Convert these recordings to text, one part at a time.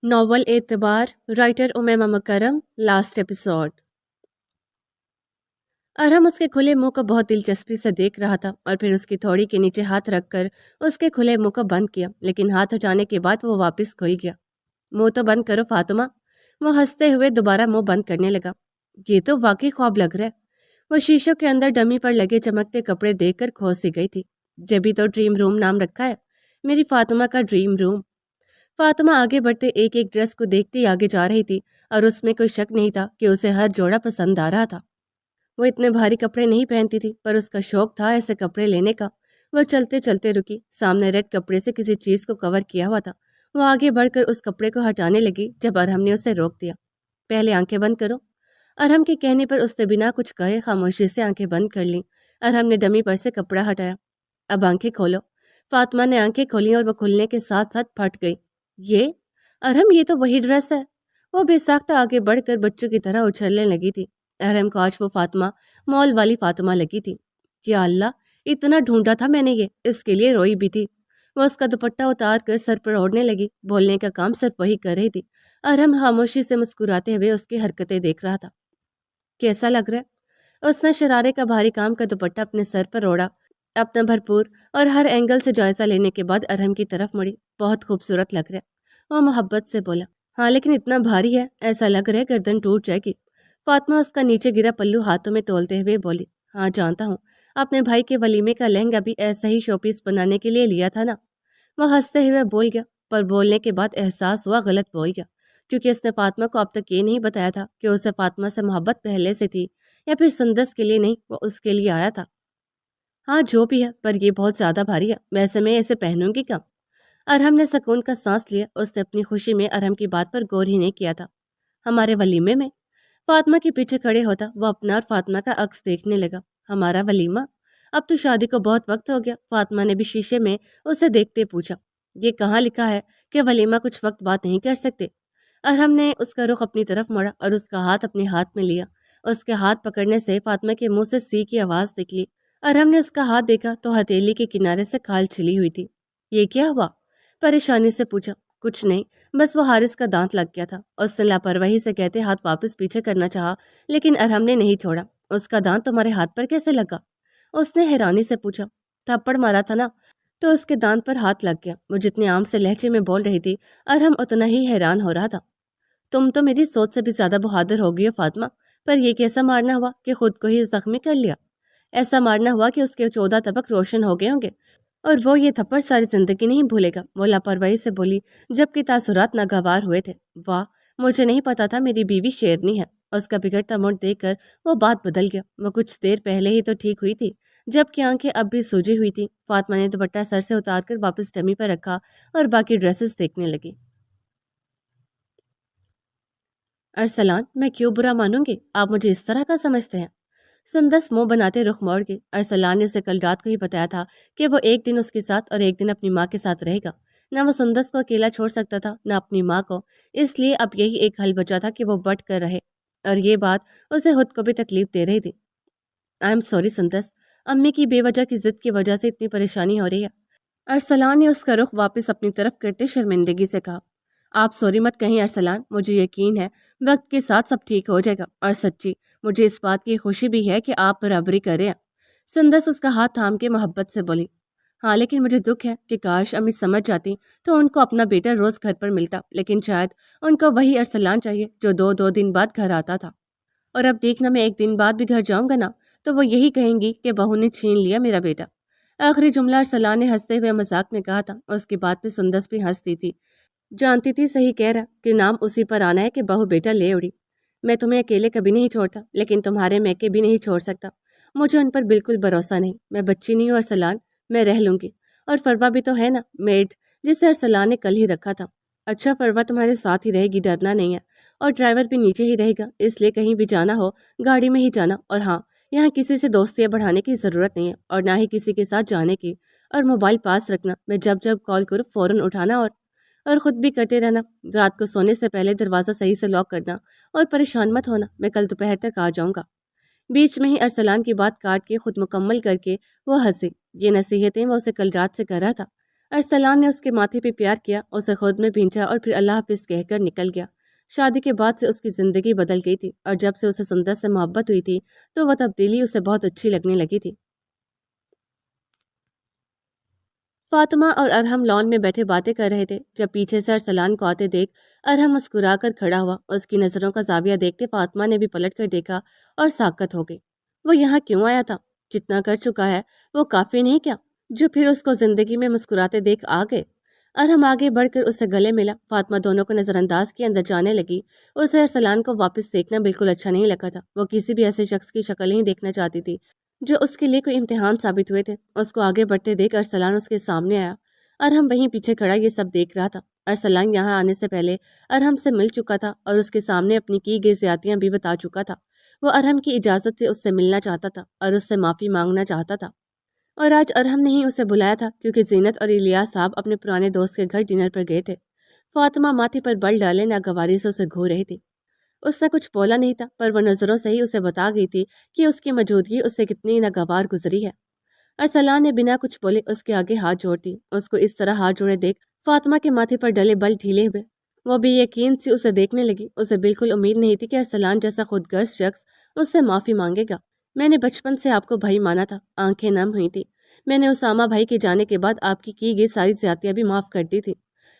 Novel اعتبار writer Umaima مکرم last episode. ارہم اس کے کھلے منہ کو بہت دلچسپی سے دیکھ رہا تھا اور پھر اس کی تھوڑی کے نیچے ہاتھ رکھ کر اس کے کھلے منہ کو بند کیا، لیکن ہاتھ ہٹانے کے بعد وہ واپس کھل گیا۔ منہ تو بند کرو فاطمہ، وہ ہنستے ہوئے دوبارہ منہ بند کرنے لگا۔ یہ تو واقعی خواب لگ رہا ہے۔ وہ شیشوں کے اندر ڈمی پر لگے چمکتے کپڑے دیکھ کر کھوس سی گئی تھی۔ جبھی تو ڈریم روم نام رکھا ہے، میری فاطمہ کا ڈریم روم۔ فاطمہ آگے بڑھتے ایک ایک ڈریس کو دیکھتی آگے جا رہی تھی اور اس میں کوئی شک نہیں تھا کہ اسے ہر جوڑا پسند آ رہا تھا۔ وہ اتنے بھاری کپڑے نہیں پہنتی تھی، پر اس کا شوق تھا ایسے کپڑے لینے کا۔ وہ چلتے چلتے رکی، سامنے ریڈ کپڑے سے کسی چیز کو کور کیا ہوا تھا۔ وہ آگے بڑھ کر اس کپڑے کو ہٹانے لگی جب ارہم نے اسے روک دیا۔ پہلے آنکھیں بند کرو۔ ارہم کے کہنے پر اس نے بنا کچھ کہے خاموشی سے آنکھیں بند کر لیں۔ ارہم نے ڈمی پر سے کپڑا ہٹایا۔ اب آنکھیں کھولو۔ فاطمہ نے آنکھیں کھولیں اور وہ کھلنے کے ساتھ ساتھ پھٹ گئی۔ یہ ارہم، یہ تو وہی ڈریس ہے۔ وہ بے ساختہ آگے بڑھ کر بچوں کی طرح اچھلنے لگی تھی۔ ارہم کو آج وہ فاطمہ مال والی فاطمہ لگی تھی۔ یا اللہ، اتنا ڈھونڈا تھا میں نے یہ، اس کے لیے روئی بھی تھی۔ وہ اس کا دوپٹہ اتار کر سر پر اوڑھنے لگی، بولنے کا کام صرف وہی کر رہی تھی۔ ارہم خاموشی سے مسکراتے ہوئے اس کی حرکتیں دیکھ رہا تھا۔ کیسا لگ رہا ہے؟ اس نے شرارے کا بھاری کام کا دوپٹہ اپنے سر پر اوڑھا، اپنا بھرپور اور ہر اینگل سے جائزہ لینے کے بعد ارہم کی طرف مڑی۔ بہت خوبصورت لگ رہا ہے، وہ محبت سے بولا۔ ہاں لیکن اتنا بھاری ہے، ایسا لگ رہا ہے گردن ٹوٹ جائے گی۔ فاطمہ اس کا نیچے گرا پلو ہاتھوں میں تولتے ہوئے بولی۔ ہاں جانتا ہوں، اپنے بھائی کے ولیمے کا لہنگا بھی ایسا ہی شو پیس بنانے کے لیے لیا تھا نا۔ وہ ہنستے ہوئے بول گیا، پر بولنے کے بعد احساس ہوا غلط بول گیا، کیونکہ اس نے فاطمہ کو اب تک یہ نہیں بتایا تھا کہ اسے فاطمہ سے محبت پہلے سے تھی یا پھر سندس کے لیے نہیں، وہ اس کے لیے آیا تھا۔ ہاں جو بھی ہے، پر یہ بہت زیادہ بھاری ہے، ویسے میں اسے پہنوں گی کب؟ ارہم نے سکون کا سانس لیا۔ اس نے اپنی خوشی میں ارہم کی بات پر غور ہی نہیں کیا تھا۔ ہمارے ولیمے میں؟ فاطمہ کے پیچھے کھڑے ہوتا وہ اپنا اور فاطمہ کا عکس دیکھنے لگا۔ ہمارا ولیمہ؟ اب تو شادی کو بہت وقت ہو گیا۔ فاطمہ نے بھی شیشے میں اسے دیکھتے پوچھا۔ یہ کہاں لکھا ہے کہ ولیمہ کچھ وقت بات نہیں کر سکتے؟ ارہم نے اس کا رخ اپنی طرف موڑا اور اس کا ہاتھ اپنے ہاتھ میں لیا۔ اس کے ہاتھ پکڑنے سے فاطمہ کے منہ سے سی کی آواز نکلی۔ ارہم نے اس کا ہاتھ دیکھا تو ہتھیلی کے کنارے سے کھال چھلی ہوئی تھی۔ یہ کیا ہوا؟ پریشانی سے پوچھا۔ کچھ نہیں، بس وہ حارث کا دانت لگ گیا تھا۔ اس نے لاپرواہی سے کہتے ہاتھ واپس پیچھے کرنا چاہا، لیکن ارہم نے نہیں چھوڑا۔ اس کا دانت تمہارے ہاتھ پر کیسے لگا؟ اس نے حیرانی سے پوچھا۔ تھپڑ مارا تھا نا، تو اس کے دانت پر ہاتھ لگ گیا۔ وہ جتنے عام سے لہجے میں بول رہی تھی، ارہم اتنا ہی حیران ہو رہا تھا۔ تم تو میری سوچ سے بھی زیادہ بہادر ہو گئی ہو فاطمہ، پر یہ کیسا مارنا ہوا کہ خود کو ہی زخمی کر لیا؟ ایسا مارنا ہوا کہ اس کے 14 طبق روشن ہو گئے ہوں گے، اور وہ یہ تھپڑ ساری زندگی نہیں بھولے گا۔ وہ لاپرواہی سے بولی جبکہ تاثرات ناگوار ہوئے تھے۔ واہ، مجھے نہیں پتا تھا میری بیوی شیرنی ہے۔ اس کا بگڑتا موڈ دیکھ کر وہ بات بدل گیا۔ وہ کچھ دیر پہلے ہی تو ٹھیک ہوئی تھی، جبکہ آنکھیں اب بھی سوجی ہوئی تھی۔ فاطمہ نے دوپٹہ سر سے اتار کر واپس ڈمی پر رکھا اور باقی ڈریسز دیکھنے لگی۔ ارسلان، میں کیوں برا مانوں گی؟ آپ مجھے اس طرح کا سمجھتے ہیں؟ سندس منہ بناتے رخ موڑ گئی۔ ارسلان نے اسے کل رات کو ہی بتایا تھا کہ وہ ایک دن اس کے ساتھ اور ایک دن اپنی ماں کے ساتھ رہے گا۔ نہ وہ سندس کو اکیلا چھوڑ سکتا تھا، نہ اپنی ماں کو، اس لیے اب یہی ایک حل بچا تھا کہ وہ بٹ کر رہے، اور یہ بات اسے خود کو بھی تکلیف دے رہی تھی۔ آئی ایم سوری سندس، امی کی بے وجہ کی ضد کی وجہ سے اتنی پریشانی ہو رہی ہے۔ ارسلان نے اس کا رخ واپس اپنی طرف کرتے شرمندگی سے کہا۔ آپ سوری مت کہیں ارسلان، مجھے یقین ہے وقت کے ساتھ سب ٹھیک ہو جائے گا، اور سچی مجھے اس بات کی خوشی بھی ہے کہ آپ برابری کر رہے ہیں۔ سندس اس کا ہاتھ تھام کے محبت سے بولی۔ ہاں لیکن مجھے دکھ ہے کہ کاش امی سمجھ جاتی تو ان کو اپنا بیٹا روز گھر پر ملتا، لیکن شاید ان کو وہی ارسلان چاہیے جو دو دن بعد گھر آتا تھا، اور اب دیکھنا میں ایک دن بعد بھی گھر جاؤں گا نا تو وہ یہی کہیں گی کہ بہو نے چھین لیا میرا بیٹا۔ آخری جملہ ارسلان نے ہنستے ہوئے مذاق میں کہا تھا۔ اس کی بات پہ سندس بھی ہنستی تھی، جانتی تھی صحیح کہہ رہا کہ نام اسی پر آنا ہے کہ بہو بیٹا لے اڑی۔ میں تمہیں اکیلے کبھی نہیں چھوڑتا، لیکن تمہارے میکے بھی نہیں چھوڑ سکتا۔ مجھے ان پر بالکل بھروسہ نہیں۔ میں بچی نہیں ہوں ارسلان، میں رہ لوں گی۔ اور فروا بھی تو ہے نا، میڈ، جسے ارسلان نے کل ہی رکھا تھا۔ اچھا، فروا تمہارے ساتھ ہی رہے گی، ڈرنا نہیں ہے، اور ڈرائیور بھی نیچے ہی رہے گا، اس لیے کہیں بھی جانا ہو گاڑی میں ہی جانا۔ اور ہاں، یہاں کسی سے دوستیاں بڑھانے کی ضرورت نہیں ہے، اور نہ ہی کسی کے ساتھ جانے کی، اور موبائل پاس رکھنا، میں جب جب کال کروں فوراً اٹھانا، اور خود بھی کرتے رہنا۔ رات کو سونے سے پہلے دروازہ صحیح سے لاک کرنا، اور پریشان مت ہونا، میں کل دوپہر تک آ جاؤں گا۔ بیچ میں ہی ارسلان کی بات کاٹ کے خود مکمل کر کے وہ ہنسی۔ یہ نصیحتیں وہ اسے کل رات سے کر رہا تھا۔ ارسلان نے اس کے ماتھے پہ پیار کیا، اسے خود میں بھینچا اور پھر اللہ حافظ کہہ کر نکل گیا۔ شادی کے بعد سے اس کی زندگی بدل گئی تھی، اور جب سے اسے سندر سے محبت ہوئی تھی تو وہ تبدیلی اسے بہت اچھی لگنے لگی تھی۔ فاطمہ اور ارحم لان میں بیٹھے باتیں کر رہے تھے جب پیچھے سے ارسلان کو آتے دیکھ ارحم مسکرا کر کھڑا ہوا۔ اس کی نظروں کا زاویہ دیکھتے فاطمہ نے بھی پلٹ کر دیکھا اور ساکت ہو گئی۔ وہ یہاں کیوں آیا تھا؟ جتنا کر چکا ہے وہ کافی نہیں کیا جو پھر اس کو زندگی میں مسکراتے دیکھ آ گئے؟ ارحم آگے بڑھ کر اسے گلے ملا۔ فاطمہ دونوں کو نظر انداز کے اندر جانے لگی۔ اسے ارسلان کو واپس دیکھنا بالکل اچھا نہیں لگا تھا۔ وہ کسی بھی ایسے شخص کی شکل نہیں دیکھنا چاہتی تھی جو اس کے لیے کوئی امتحان ثابت ہوئے تھے۔ اس کو آگے بڑھتے دیکھ ارسلان اس کے سامنے آیا۔ ارحم وہیں پیچھے کھڑا یہ سب دیکھ رہا تھا۔ ارسلان یہاں آنے سے پہلے ارحم سے مل چکا تھا اور اس کے سامنے اپنی کی گئی زیادتیاں بھی بتا چکا تھا۔ وہ ارحم کی اجازت سے اس سے ملنا چاہتا تھا اور اس سے معافی مانگنا چاہتا تھا، اور آج ارحم نے ہی اسے بلایا تھا کیونکہ زینت اور الیاس صاحب اپنے پرانے دوست کے گھر ڈنر پر گئے تھے۔ فاطمہ ماتھے پر بل ڈالے ناگواری سے اسے گھور رہی تھی۔ اس نے کچھ بولا نہیں تھا، پر وہ نظروں سے ہی اسے بتا گئی تھی کہ اس کی موجودگی اس سے کتنی ناگوار گزری ہے۔ ارسلان نے بنا کچھ بولے اس کے آگے ہاتھ جوڑ دی۔ اس کو اس طرح ہاتھ جوڑے دیکھ فاطمہ کے ماتھے پر ڈلے بل ڈھیلے ہوئے۔ وہ بھی یقین سے اسے دیکھنے لگی۔ اسے بالکل امید نہیں تھی کہ ارسلان جیسا خود غرض شخص اس سے معافی مانگے گا۔ میں نے بچپن سے آپ کو بھائی مانا تھا، آنکھیں نم ہوئی تھی۔ میں نے اسامہ بھائی کے جانے کے بعد آپ کی گئی ساری زیادتیاں بھی معاف کر دی تھی۔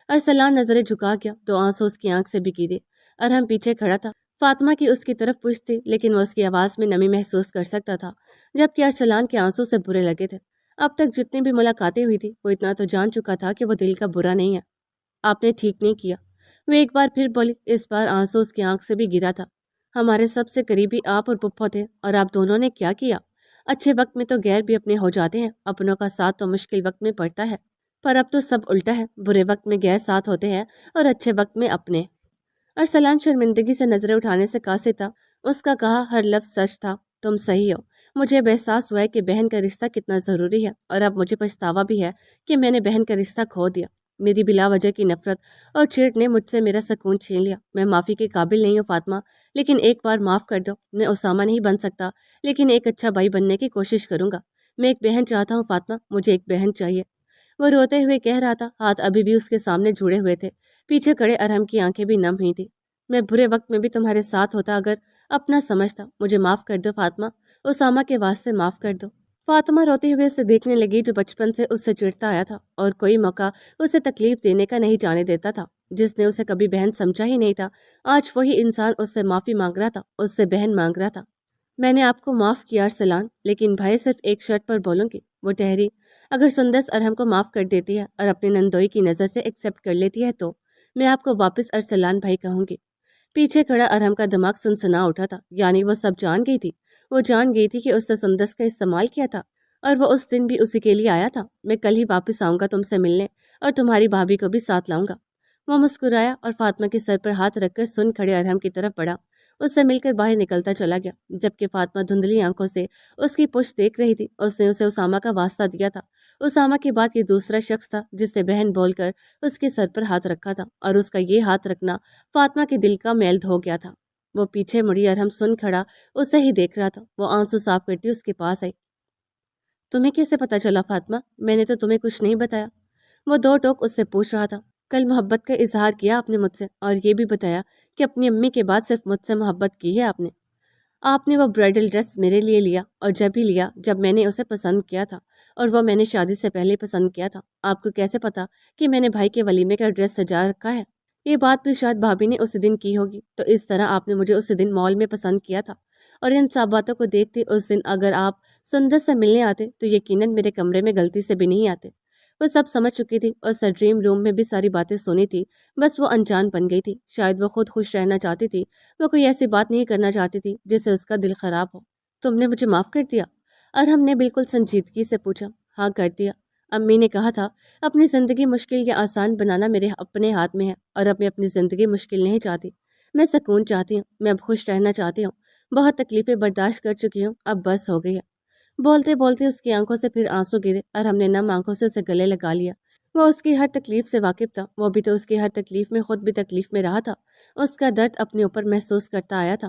ارسلان نظریں جھکا گیا تو آنسو اس کی آنکھ سے بھی گرے۔ ارحم پیچھے کھڑا تھا۔ فاطمہ کی اس کی طرف پوچھ تھی لیکن وہ اس کی آواز میں نمی محسوس کر سکتا تھا، جبکہ ارسلان کے آنسو سے برے لگے تھے۔ اب تک جتنی بھی ملاقاتیں ہوئی تھی وہ اتنا تو جان چکا تھا کہ وہ دل کا برا نہیں ہے۔ آپ نے ٹھیک نہیں کیا، وہ ایک بار پھر بولی۔ اس بار آنسو اس کی آنکھ سے بھی گرا تھا۔ ہمارے سب سے قریبی آپ اور پپھو تھے اور آپ دونوں نے کیا کیا؟ اچھے وقت میں تو غیر بھی اپنے ہو جاتے ہیں، اپنوں کا ساتھ تو مشکل وقت میں پڑتا ہے، پر اب تو سب الٹا ہے، برے وقت میں غیر ساتھ ہوتے ہیں اور اچھے وقت میں اپنے۔ ارسلان شرمندگی سے نظریں اٹھانے سے قاصر تھا۔ اس کا کہا ہر لفظ سچ تھا۔ تم صحیح ہو۔ مجھے اب احساس ہوا ہے کہ بہن کا رشتہ کتنا ضروری ہے، اور اب مجھے پچھتاوا بھی ہے کہ میں نے بہن کا رشتہ کھو دیا۔ میری بلا وجہ کی نفرت اور چیڑ نے مجھ سے میرا سکون چھین لیا۔ میں معافی کے قابل نہیں ہوں فاطمہ، لیکن ایک بار معاف کر دو۔ میں اسامہ نہیں بن سکتا لیکن ایک اچھا بھائی بننے کی کوشش کروں گا۔ میں ایک بہن چاہتا ہوں فاطمہ، مجھے ایک بہن چاہیے۔ وہ روتے ہوئے کہہ رہا تھا، ہاتھ ابھی بھی اس کے سامنے جڑے ہوئے تھے۔ پیچھے کھڑے ارحم کی آنکھیں بھی نم ہوئی تھی۔ میں برے وقت میں بھی تمہارے ساتھ ہوتا اگر اپنا سمجھتا۔ مجھے معاف کر دو فاطمہ، اسامہ کے واسطے معاف کر دو۔ فاطمہ روتے ہوئے اسے دیکھنے لگی جو بچپن سے اس سے چڑھتا آیا تھا اور کوئی موقع اسے تکلیف دینے کا نہیں جانے دیتا تھا۔ جس نے اسے کبھی بہن سمجھا ہی نہیں تھا، آج وہی انسان اس سے معافی مانگ رہا تھا، اس سے بہن مانگ رہا تھا۔ میں نے آپ کو معاف کیا ارسلان، لیکن بھائی صرف ایک شرط پر بولوں گی۔ وہ ٹہری۔ اگر سندس ارحم کو معاف کر دیتی ہے اور اپنے نندوئی کی نظر سے ایکسیپٹ کر لیتی ہے تو میں آپ کو واپس ارسلان بھائی کہوں گی۔ پیچھے کھڑا ارحم کا دماغ سنسنا اٹھا تھا، یعنی وہ سب جان گئی تھی۔ وہ جان گئی تھی کہ اس نے سندس کا استعمال کیا تھا اور وہ اس دن بھی اسی کے لیے آیا تھا۔ میں کل ہی واپس آؤں گا تم سے ملنے، اور تمہاری بھابھی کو بھی ساتھ لاؤں گا۔ وہ مسکرایا اور فاطمہ کے سر پر ہاتھ رکھ کر سن کھڑے ارحم کی طرف بڑھا۔ اس سے مل کر باہر نکلتا چلا گیا، جبکہ فاطمہ دھندلی آنکھوں سے اس کی پشت دیکھ رہی تھی۔ اس نے اسے اسامہ کا واسطہ دیا تھا۔ اسامہ کے بعد یہ دوسرا شخص تھا جس نے بہن بول کر اس کے سر پر ہاتھ رکھا تھا، اور اس کا یہ ہاتھ رکھنا فاطمہ کے دل کا میل دھو گیا تھا۔ وہ پیچھے مڑی، ارحم سن کھڑا اسے ہی دیکھ رہا تھا۔ وہ آنسو صاف کرتی اس کے پاس آئی۔ تمہیں کیسے پتا چلا فاطمہ؟ میں نے تو تمہیں کچھ نہیں بتایا۔ وہ دو ٹوک اس سے پوچھ رہا تھا۔ کل محبت کا اظہار کیا آپ نے مجھ سے، اور یہ بھی بتایا کہ اپنی امی کے بعد صرف مجھ سے محبت کی ہے آپ نے وہ برائڈل ڈریس میرے لیے لیا، اور جب بھی لیا جب میں نے اسے پسند کیا تھا، اور وہ میں نے شادی سے پہلے پسند کیا تھا۔ آپ کو کیسے پتا کہ میں نے بھائی کے ولیمے کا ڈریس سجا رکھا ہے؟ یہ بات بھی شاید بھابھی نے اس دن کی ہوگی، تو اس طرح آپ نے مجھے اس دن مال میں پسند کیا تھا، اور ان سب باتوں کو دیکھتے اس دن اگر آپ سندس سے ملنے آتے تو یقیناً میرے کمرے میں غلطی سے بھی نہیں آتے۔ وہ سب سمجھ چکی تھی، اور ڈریم روم میں بھی ساری باتیں سنی تھی، بس وہ انجان بن گئی تھی۔ شاید وہ خود خوش رہنا چاہتی تھی، وہ کوئی ایسی بات نہیں کرنا چاہتی تھی جس سے اس کا دل خراب ہو۔ تم نے مجھے معاف کر دیا؟ ارحم نے بالکل سنجیدگی سے پوچھا۔ ہاں کر دیا۔ امی نے کہا تھا اپنی زندگی مشکل یا آسان بنانا میرے اپنے ہاتھ میں ہے، اور اب میں اپنی زندگی مشکل نہیں چاہتی۔ میں سکون چاہتی ہوں، میں اب خوش رہنا چاہتی ہوں۔ بہت تکلیفیں برداشت کر چکی ہوں، اب بس ہو گئی ہے۔ بولتے بولتے اس کی آنکھوں سے پھر آنسو گرے، اور ہم نے نم آنکھوں سے اسے گلے لگا لیا۔ وہ اس کی ہر تکلیف سے واقف تھا، وہ بھی تو اس کی ہر تکلیف میں خود بھی تکلیف میں رہا تھا۔ اس کا درد اپنے اوپر محسوس کرتا آیا تھا۔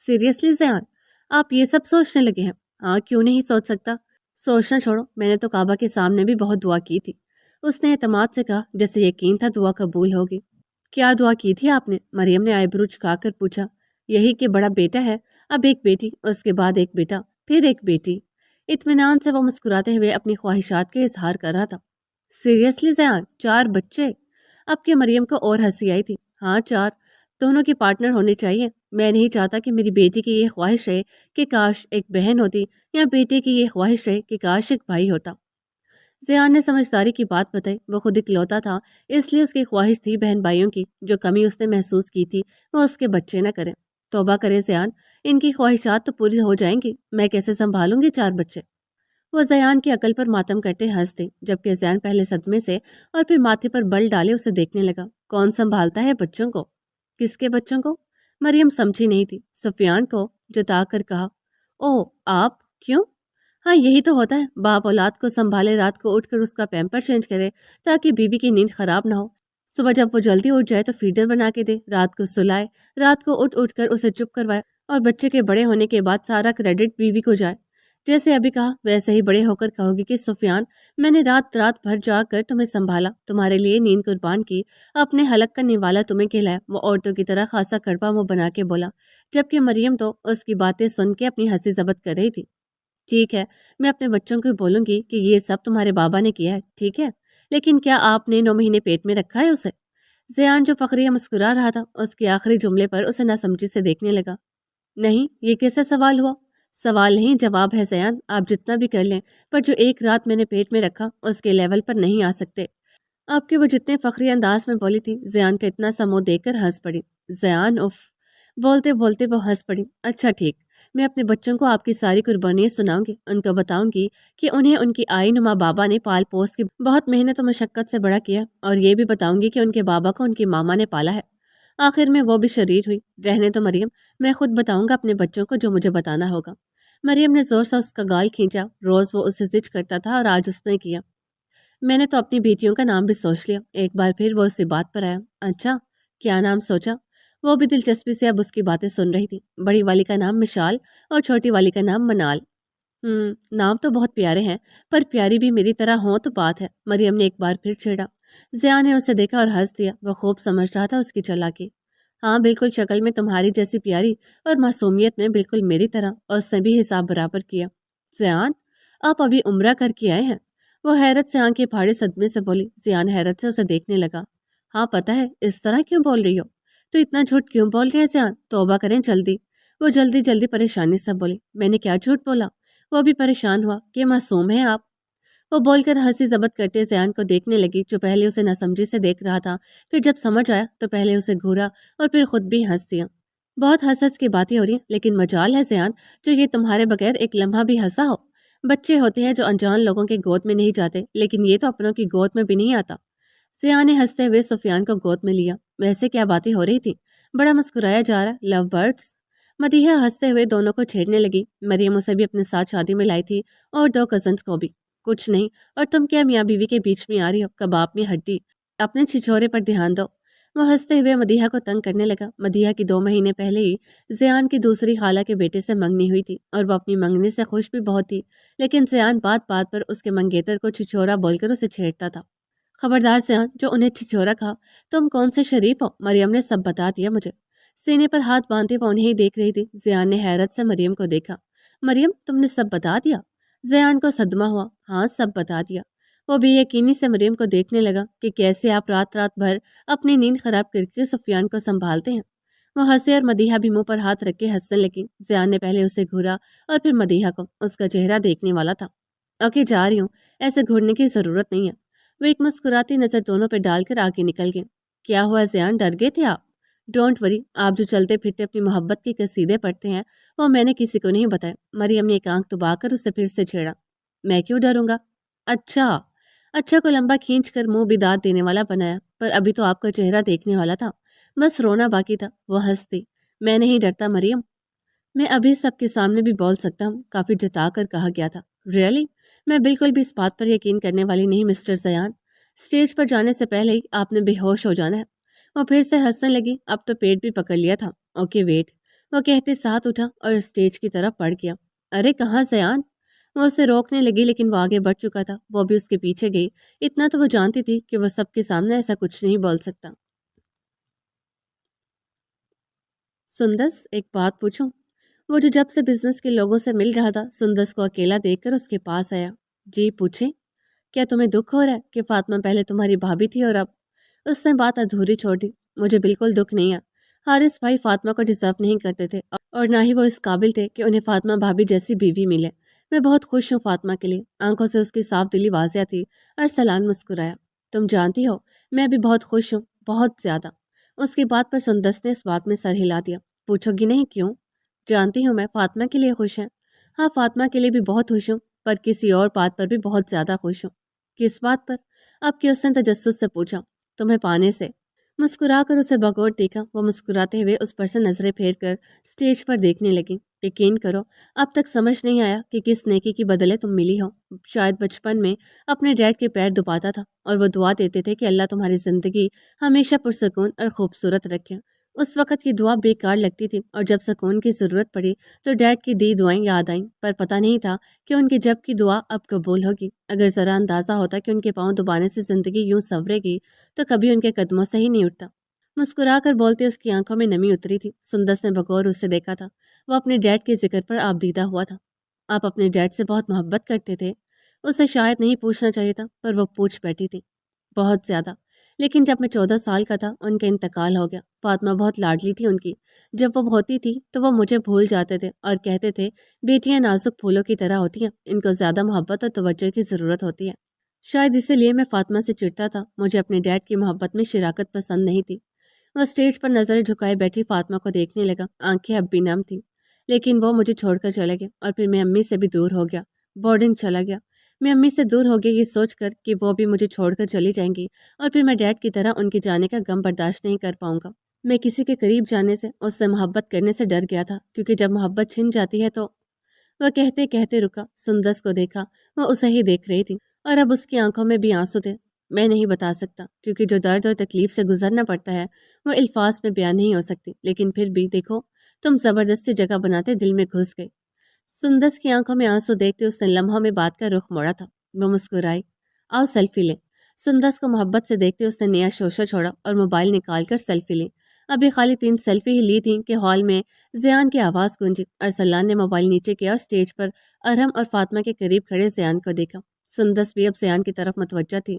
سیریسلی زیان، آپ یہ سب سوچنے لگے ہیں؟ ہاں، کیوں نہیں سوچ سکتا؟ سوچنا چھوڑو، میں نے تو کعبہ کے سامنے بھی بہت دعا کی تھی۔ اس نے اعتماد سے کہا جیسے یقین تھا دعا قبول ہوگی۔ کیا دعا کی تھی آپ نے؟ مریم نے آئیبرو جھکا کر پوچھا۔ یہی کہ بڑا بیٹا ہے، اب ایک بیٹی، اس کے بعد ایک بیٹا، پھر ایک بیٹی۔ اطمینان سے وہ مسکراتے ہوئے اپنی خواہشات کا اظہار کر رہا تھا۔ سیریسلی زیان، 4 بچے؟ اب کہ مریم کو اور ہنسی آئی تھی۔ ہاں 4، دونوں کے پارٹنر ہونے چاہیے۔ میں نہیں چاہتا کہ میری بیٹی کی یہ خواہش رہے کہ کاش ایک بہن ہوتی، یا بیٹے کی یہ خواہش رہے کہ کاش ایک بھائی ہوتا۔ زیان نے سمجھداری کی بات بتائی۔ وہ خود اکلوتا تھا، اس لیے اس کی خواہش تھی بہن بھائیوں کی۔ جو کمی اس نے محسوس کی تھی وہ اس کے بچے نہ کریں۔ توبہ کرے زیان، ان کی خواہشات تو پوری ہو جائیں گی، میں کیسے سنبھالوں گی 4 بچے؟ وہ زیان کی عقل پر ماتم کرتے ہنس دے، جبکہ زیان پہلے صدمے سے اور پھر ماتھے پر بل ڈالے اسے دیکھنے لگا۔ کون سنبھالتا ہے بچوں کو؟ کس کے بچوں کو؟ مریم سمجھی نہیں تھی۔ سفیان کو جتا کر کہا۔ اوہ آپ؟ کیوں؟ ہاں یہی تو ہوتا ہے، باپ اولاد کو سنبھالے، رات کو اٹھ کر اس کا پیمپر چینج کرے تاکہ بیوی کی نیند خراب نہ ہو، صبح جب وہ جلدی اٹھ جائے تو فیڈر بنا کے دے، رات کو سلائے، رات کو اٹھ کر اسے چپ کروائے، اور بچے کے بڑے ہونے کے بعد سارا کریڈٹ بیوی کو جائے۔ جیسے ابھی کہا ویسے ہی بڑے ہو کر کہو گی کہ سفیان، میں نے رات بھر جا کر تمہیں سنبھالا، تمہارے لیے نیند قربان کی، اپنے حلق کا نوالا تمہیں کھلایا۔ وہ عورتوں کی طرح خاصا کڑوا منہ بنا کے بولا، جبکہ مریم تو اس کی باتیں سن کے اپنی ہنسی ضبط کر رہی تھی۔ ٹھیک ہے، میں اپنے بچوں کو بولوں گی کہ یہ سب تمہارے بابا نے کیا ہے، ٹھیک ہے، لیکن کیا آپ نے 9 مہینے پیٹ میں رکھا ہے اسے؟ زیان جو فخریہ مسکرا رہا تھا، اس کے آخری جملے پر اسے ناسمجھی سے دیکھنے لگا۔ نہیں، یہ کیسا سوال ہوا؟ سوال نہیں، جواب ہے زیان، آپ جتنا بھی کر لیں، پر جو ایک رات میں نے پیٹ میں رکھا اس کے لیول پر نہیں آ سکتے۔ آپ کے وہ جتنے فخری انداز میں بولی تھی، زیان کا اتنا سا منہ دیکھ کر ہنس پڑی۔ زیان اف، بولتے بولتے وہ ہنس پڑی۔ اچھا ٹھیک، میں اپنے بچوں کو آپ کی ساری قربانیاں سناؤں گی، ان کو بتاؤں گی کہ انہیں ان کی آئی نما بابا نے پال پوس کی بہت محنت و مشقت سے بڑا کیا، اور یہ بھی بتاؤں گی کہ ان کے بابا کو ان کی ماما نے پالا ہے۔ آخر میں وہ بھی شریر ہوئی۔ رہنے تو مریم، میں خود بتاؤں گا اپنے بچوں کو جو مجھے بتانا ہوگا۔ مریم نے زور سے اس کا گال کھینچا۔ روز وہ اسے زج کرتا تھا اور آج اس نے کیا۔ میں نے تو اپنی بیٹیوں کا نام بھی سوچ لیا۔ ایک بار پھر وہ اسی بات پر آیا۔ اچھا، کیا نام سوچا؟ وہ بھی دلچسپی سے اب اس کی باتیں سن رہی تھی۔ بڑی والی کا نام مشال اور چھوٹی والی کا نام منال۔ نام تو بہت پیارے ہیں، پر پیاری بھی میری طرح ہوں تو بات ہے، مریم نے ایک بار پھر چھیڑا۔ زیا نے اسے دیکھا اور ہنس دیا۔ وہ خوب سمجھ رہا تھا اس کی چالاکی۔ ہاں بالکل، شکل میں تمہاری جیسی پیاری اور معصومیت میں بالکل میری طرح، اور اس نے بھی حساب برابر کیا۔ زیان، آپ ابھی عمرہ کر کے آئے ہیں؟ وہ حیرت سے آنکھیں پھاڑے صدمے سے بولی۔ زیان حیرت سے اسے دیکھنے لگا۔ ہاں پتہ ہے، اس طرح کیوں بول رہی ہو؟ تو اتنا جھوٹ کیوں بول رہے ہیں زیان؟ توبہ کریں جلدی۔ وہ جلدی پریشانی سے بولی۔ میں نے کیا جھوٹ بولا؟ وہ بھی پریشان ہوا۔ کہ معصوم ہیں آپ؟ وہ بول کر ہنسی ضبط کرتے زیان کو دیکھنے لگی، جو پہلے اسے ناسمجھی سے دیکھ رہا تھا، پھر جب سمجھ آیا تو پہلے اسے گھورا اور پھر خود بھی ہنس دیا۔ بہت ہنس کی باتیں ہو رہی ہیں، لیکن مجال ہے زیان جو یہ تمہارے بغیر ایک لمحہ بھی ہنسا ہو۔ بچے ہوتے ہیں جو انجان لوگوں کے گود میں نہیں جاتے، لیکن یہ تو اپنوں کی گود میں بھی نہیں آتا۔ زیان نے ہنستے ہوئے سفیان کو گود میں لیا۔ ویسے کیا باتیں ہو رہی تھی؟ بڑا مسکرایا جا رہا، لو برڈز؟ مدیحہ ہنستے ہوئے دونوں کو چھیڑنے لگی۔ مریم اسے بھی اپنے ساتھ شادی میں لائی تھی اور 2 کزنز کو بھی۔ کچھ نہیں، اور تم کیا میاں بیوی کے بیچ میں آ رہی ہو؟ کباب میں ہڈی، اپنے چھچورے پر دھیان دو۔ وہ ہنستے ہوئے مدیحہ کو تنگ کرنے لگا۔ مدیحہ کی 2 مہینے پہلے ہی زیان کی دوسری خالہ کے بیٹے سے منگنی ہوئی تھی، اور وہ اپنی منگنی سے خوش بھی بہت تھی، لیکن زیان بات بات پر اس کے منگیتر کو چھچورا بول کر اسے چھیڑتا تھا۔ خبردار زیان، جو انہیں چھچورا کہا۔ تم کون سے شریف ہو؟ مریم نے سب بتا دیا مجھے۔ سینے پر ہاتھ باندھے وہ انہیں ہی دیکھ رہی تھی۔ زیان نے حیرت سے مریم کو دیکھا۔ مریم، تم نے سب بتا دیا؟ زیان کو صدمہ ہوا۔ ہاں، سب بتا دیا۔ وہ بے یقینی سے مریم کو دیکھنے لگا کہ کیسے آپ رات بھر اپنی نیند خراب کر کے سفیان کو سنبھالتے ہیں۔ وہ ہنسے اور مدیحہ بھی منہ پر ہاتھ رکھ کے ہنسنے لگی۔ زیان نے پہلے اسے گھورا اور پھر مدیحہ کو۔ اس کا چہرہ دیکھنے والا تھا۔ اوکے، جا رہی ہوں، ایسے گھورنے کی ضرورت نہیں ہے۔ وہ ایک مسکراتی نظر دونوں پہ ڈال کر آگے نکل گئے۔ کیا ہوا زیان، ڈر گئے تھے آپ؟ ڈونٹ وری، آپ جو چلتے پھرتے اپنی محبت کے قصیدے پڑھتے ہیں وہ میں نے کسی کو نہیں بتایا۔ مریم نے ایک آنکھ دبا کر اسے پھر سے چھیڑا۔ میں کیوں ڈروں گا؟ اچھا کو لمبا کھینچ کر منہ بھی داد دینے والا بنایا، پر ابھی تو آپ کا چہرہ دیکھنے والا تھا، بس رونا باقی تھا۔ وہ ہنستی۔ میں نہیں ڈرتا مریم، میں ابھی سب کے سامنے بھی بول سکتا ہوں، کافی جتا کر کہا گیا تھا۔ ریئلی؟ میں بالکل بھی اس بات پر یقین کرنے والی نہیں مسٹر زیان۔ اسٹیج پر جانے سے پہلے ہی آپ نے بے ہوش ہو جانا ہے۔ وہ پھر سے ہنسنے لگی۔ اب تو پیٹ بھی پکڑ لیا تھا۔ اوکے ویٹ، وہ کہتے ساتھ اٹھا اور اسٹیج کی طرف بڑھ گیا۔ ارے کہاں زیان؟ وہ اسے روکنے لگی لیکن وہ آگے بڑھ چکا تھا۔ وہ بھی اس کے پیچھے گئی۔ اتنا تو وہ جانتی تھی کہ وہ سب کے سامنے ایسا کچھ نہیں بول سکتا۔ سندس، ایک بات پوچھوں؟ وہ جو جب سے بزنس کے لوگوں سے مل رہا تھا سندس کو اکیلا دیکھ کر اس کے پاس آیا۔ جی پوچھیں۔ کیا تمہیں دکھ ہو رہا ہے کہ فاطمہ پہلے تمہاری بھابھی تھی اور اب؟ اس نے بات ادھوری چھوڑ دی۔ مجھے بالکل دکھ نہیں ہے۔ حارث بھائی فاطمہ کو ڈیزرو نہیں کرتے تھے اور نہ ہی وہ اس قابل تھے کہ انہیں فاطمہ بھابھی جیسی بیوی ملے۔ میں بہت خوش ہوں فاطمہ کے لیے۔ آنکھوں سے اس کی صاف دلی واضح تھی۔ ارسلان مسکرایا۔ تم جانتی ہو میں بھی بہت خوش ہوں، بہت زیادہ۔ اس کی بات پر سندس نے اس بات میں سر ہلا دیا۔ پوچھو گی نہیں کیوں؟ جانتی ہوں میں فاطمہ کے لیے خوش ہیں۔ ہاں فاطمہ کے لیے بھی بہت خوش ہوں، پر کسی اور بات پر بھی بہت زیادہ خوش ہوں۔ کس بات پر؟ اب کہ اس نے تجسس سے پوچھا۔ تمہیں پانے سے۔ مسکرا کر اسے بغور دیکھا۔ وہ مسکراتے ہوئے اس پر سے نظریں پھیر کر سٹیج پر دیکھنے لگی۔ یقین کرو اب تک سمجھ نہیں آیا کہ کس نیکی کی بدلے تم ملی ہو۔ شاید بچپن میں اپنے ڈیڈ کے پیر دباتا تھا اور وہ دعا دیتے تھے کہ اللہ تمہاری زندگی ہمیشہ پرسکون اور خوبصورت رکھے۔ اس وقت کی دعا بیکار لگتی تھی اور جب سکون کی ضرورت پڑی تو ڈیڈ کی دی دعائیں یاد آئیں، پر پتہ نہیں تھا کہ ان کی جب کی دعا اب قبول ہوگی۔ اگر ذرا اندازہ ہوتا کہ ان کے پاؤں دبانے سے زندگی یوں سنورے گی تو کبھی ان کے قدموں سے ہی نہیں اٹھتا۔ مسکرا کر بولتے اس کی آنکھوں میں نمی اتری تھی۔ سندس نے بغور اسے دیکھا تھا۔ وہ اپنے ڈیڈ کے ذکر پر آبدیدہ ہوا تھا۔ آپ اپنے ڈیڈ سے بہت محبت کرتے تھے؟ اسے شاید نہیں پوچھنا چاہیے تھا پر وہ پوچھ بیٹھی تھی۔ بہت زیادہ، لیکن جب میں 14 سال کا تھا ان کا انتقال ہو گیا۔ فاطمہ بہت لاڈلی تھی ان کی۔ جب وہ ہوتی تھی تو وہ مجھے بھول جاتے تھے اور کہتے تھے بیٹیاں نازک پھولوں کی طرح ہوتی ہیں، ان کو زیادہ محبت اور توجہ کی ضرورت ہوتی ہے۔ شاید اسی لیے میں فاطمہ سے چڑھتا تھا۔ مجھے اپنے ڈیڈ کی محبت میں شراکت پسند نہیں تھی۔ وہ اسٹیج پر نظر جھکائے بیٹھی فاطمہ کو دیکھنے لگا۔ آنکھیں اب بھی نم تھیں، لیکن وہ مجھے چھوڑ کر چلے گئے اور پھر میں امی سے بھی دور ہو گیا۔ بورڈنگ چلا گیا۔ میں امی سے دور ہو گیا یہ سوچ کر کہ وہ بھی مجھے چھوڑ کر چلی جائیں گی اور پھر میں ڈیڈ کی طرح ان کے جانے کا غم برداشت نہیں کر پاؤں گا۔ میں کسی کے قریب جانے سے، اس سے محبت کرنے سے ڈر گیا تھا، کیونکہ جب محبت چھن جاتی ہے تو… وہ کہتے کہتے رکا۔ سندس کو دیکھا، وہ اسے ہی دیکھ رہی تھی اور اب اس کی آنکھوں میں بھی آنسو تھے۔ میں نہیں بتا سکتا، کیونکہ جو درد اور تکلیف سے گزرنا پڑتا ہے وہ الفاظ میں بیان نہیں ہو سکتی، لیکن پھر بھی دیکھو تم زبردستی جگہ بناتے دل میں گھس گئی۔ سندس کی آنکھوں میں آنسو دیکھتے اس نے لمحوں میں بات کا رخ موڑا تھا۔ وہ مسکرائی۔ آؤ سیلفی لیں۔ سندس کو محبت سے دیکھتے اس نے نیا شوشہ چھوڑا اور موبائل نکال کر سیلفی لی۔ ابھی خالی 3 سیلفی ہی لی تھیں کہ ہال میں زیان کی آواز گونجی۔ ارسلان نے موبائل نیچے کیا اور سٹیج پر ارحم اور فاطمہ کے قریب کھڑے زیان کو دیکھا۔ سندس بھی اب زیان کی طرف متوجہ تھی۔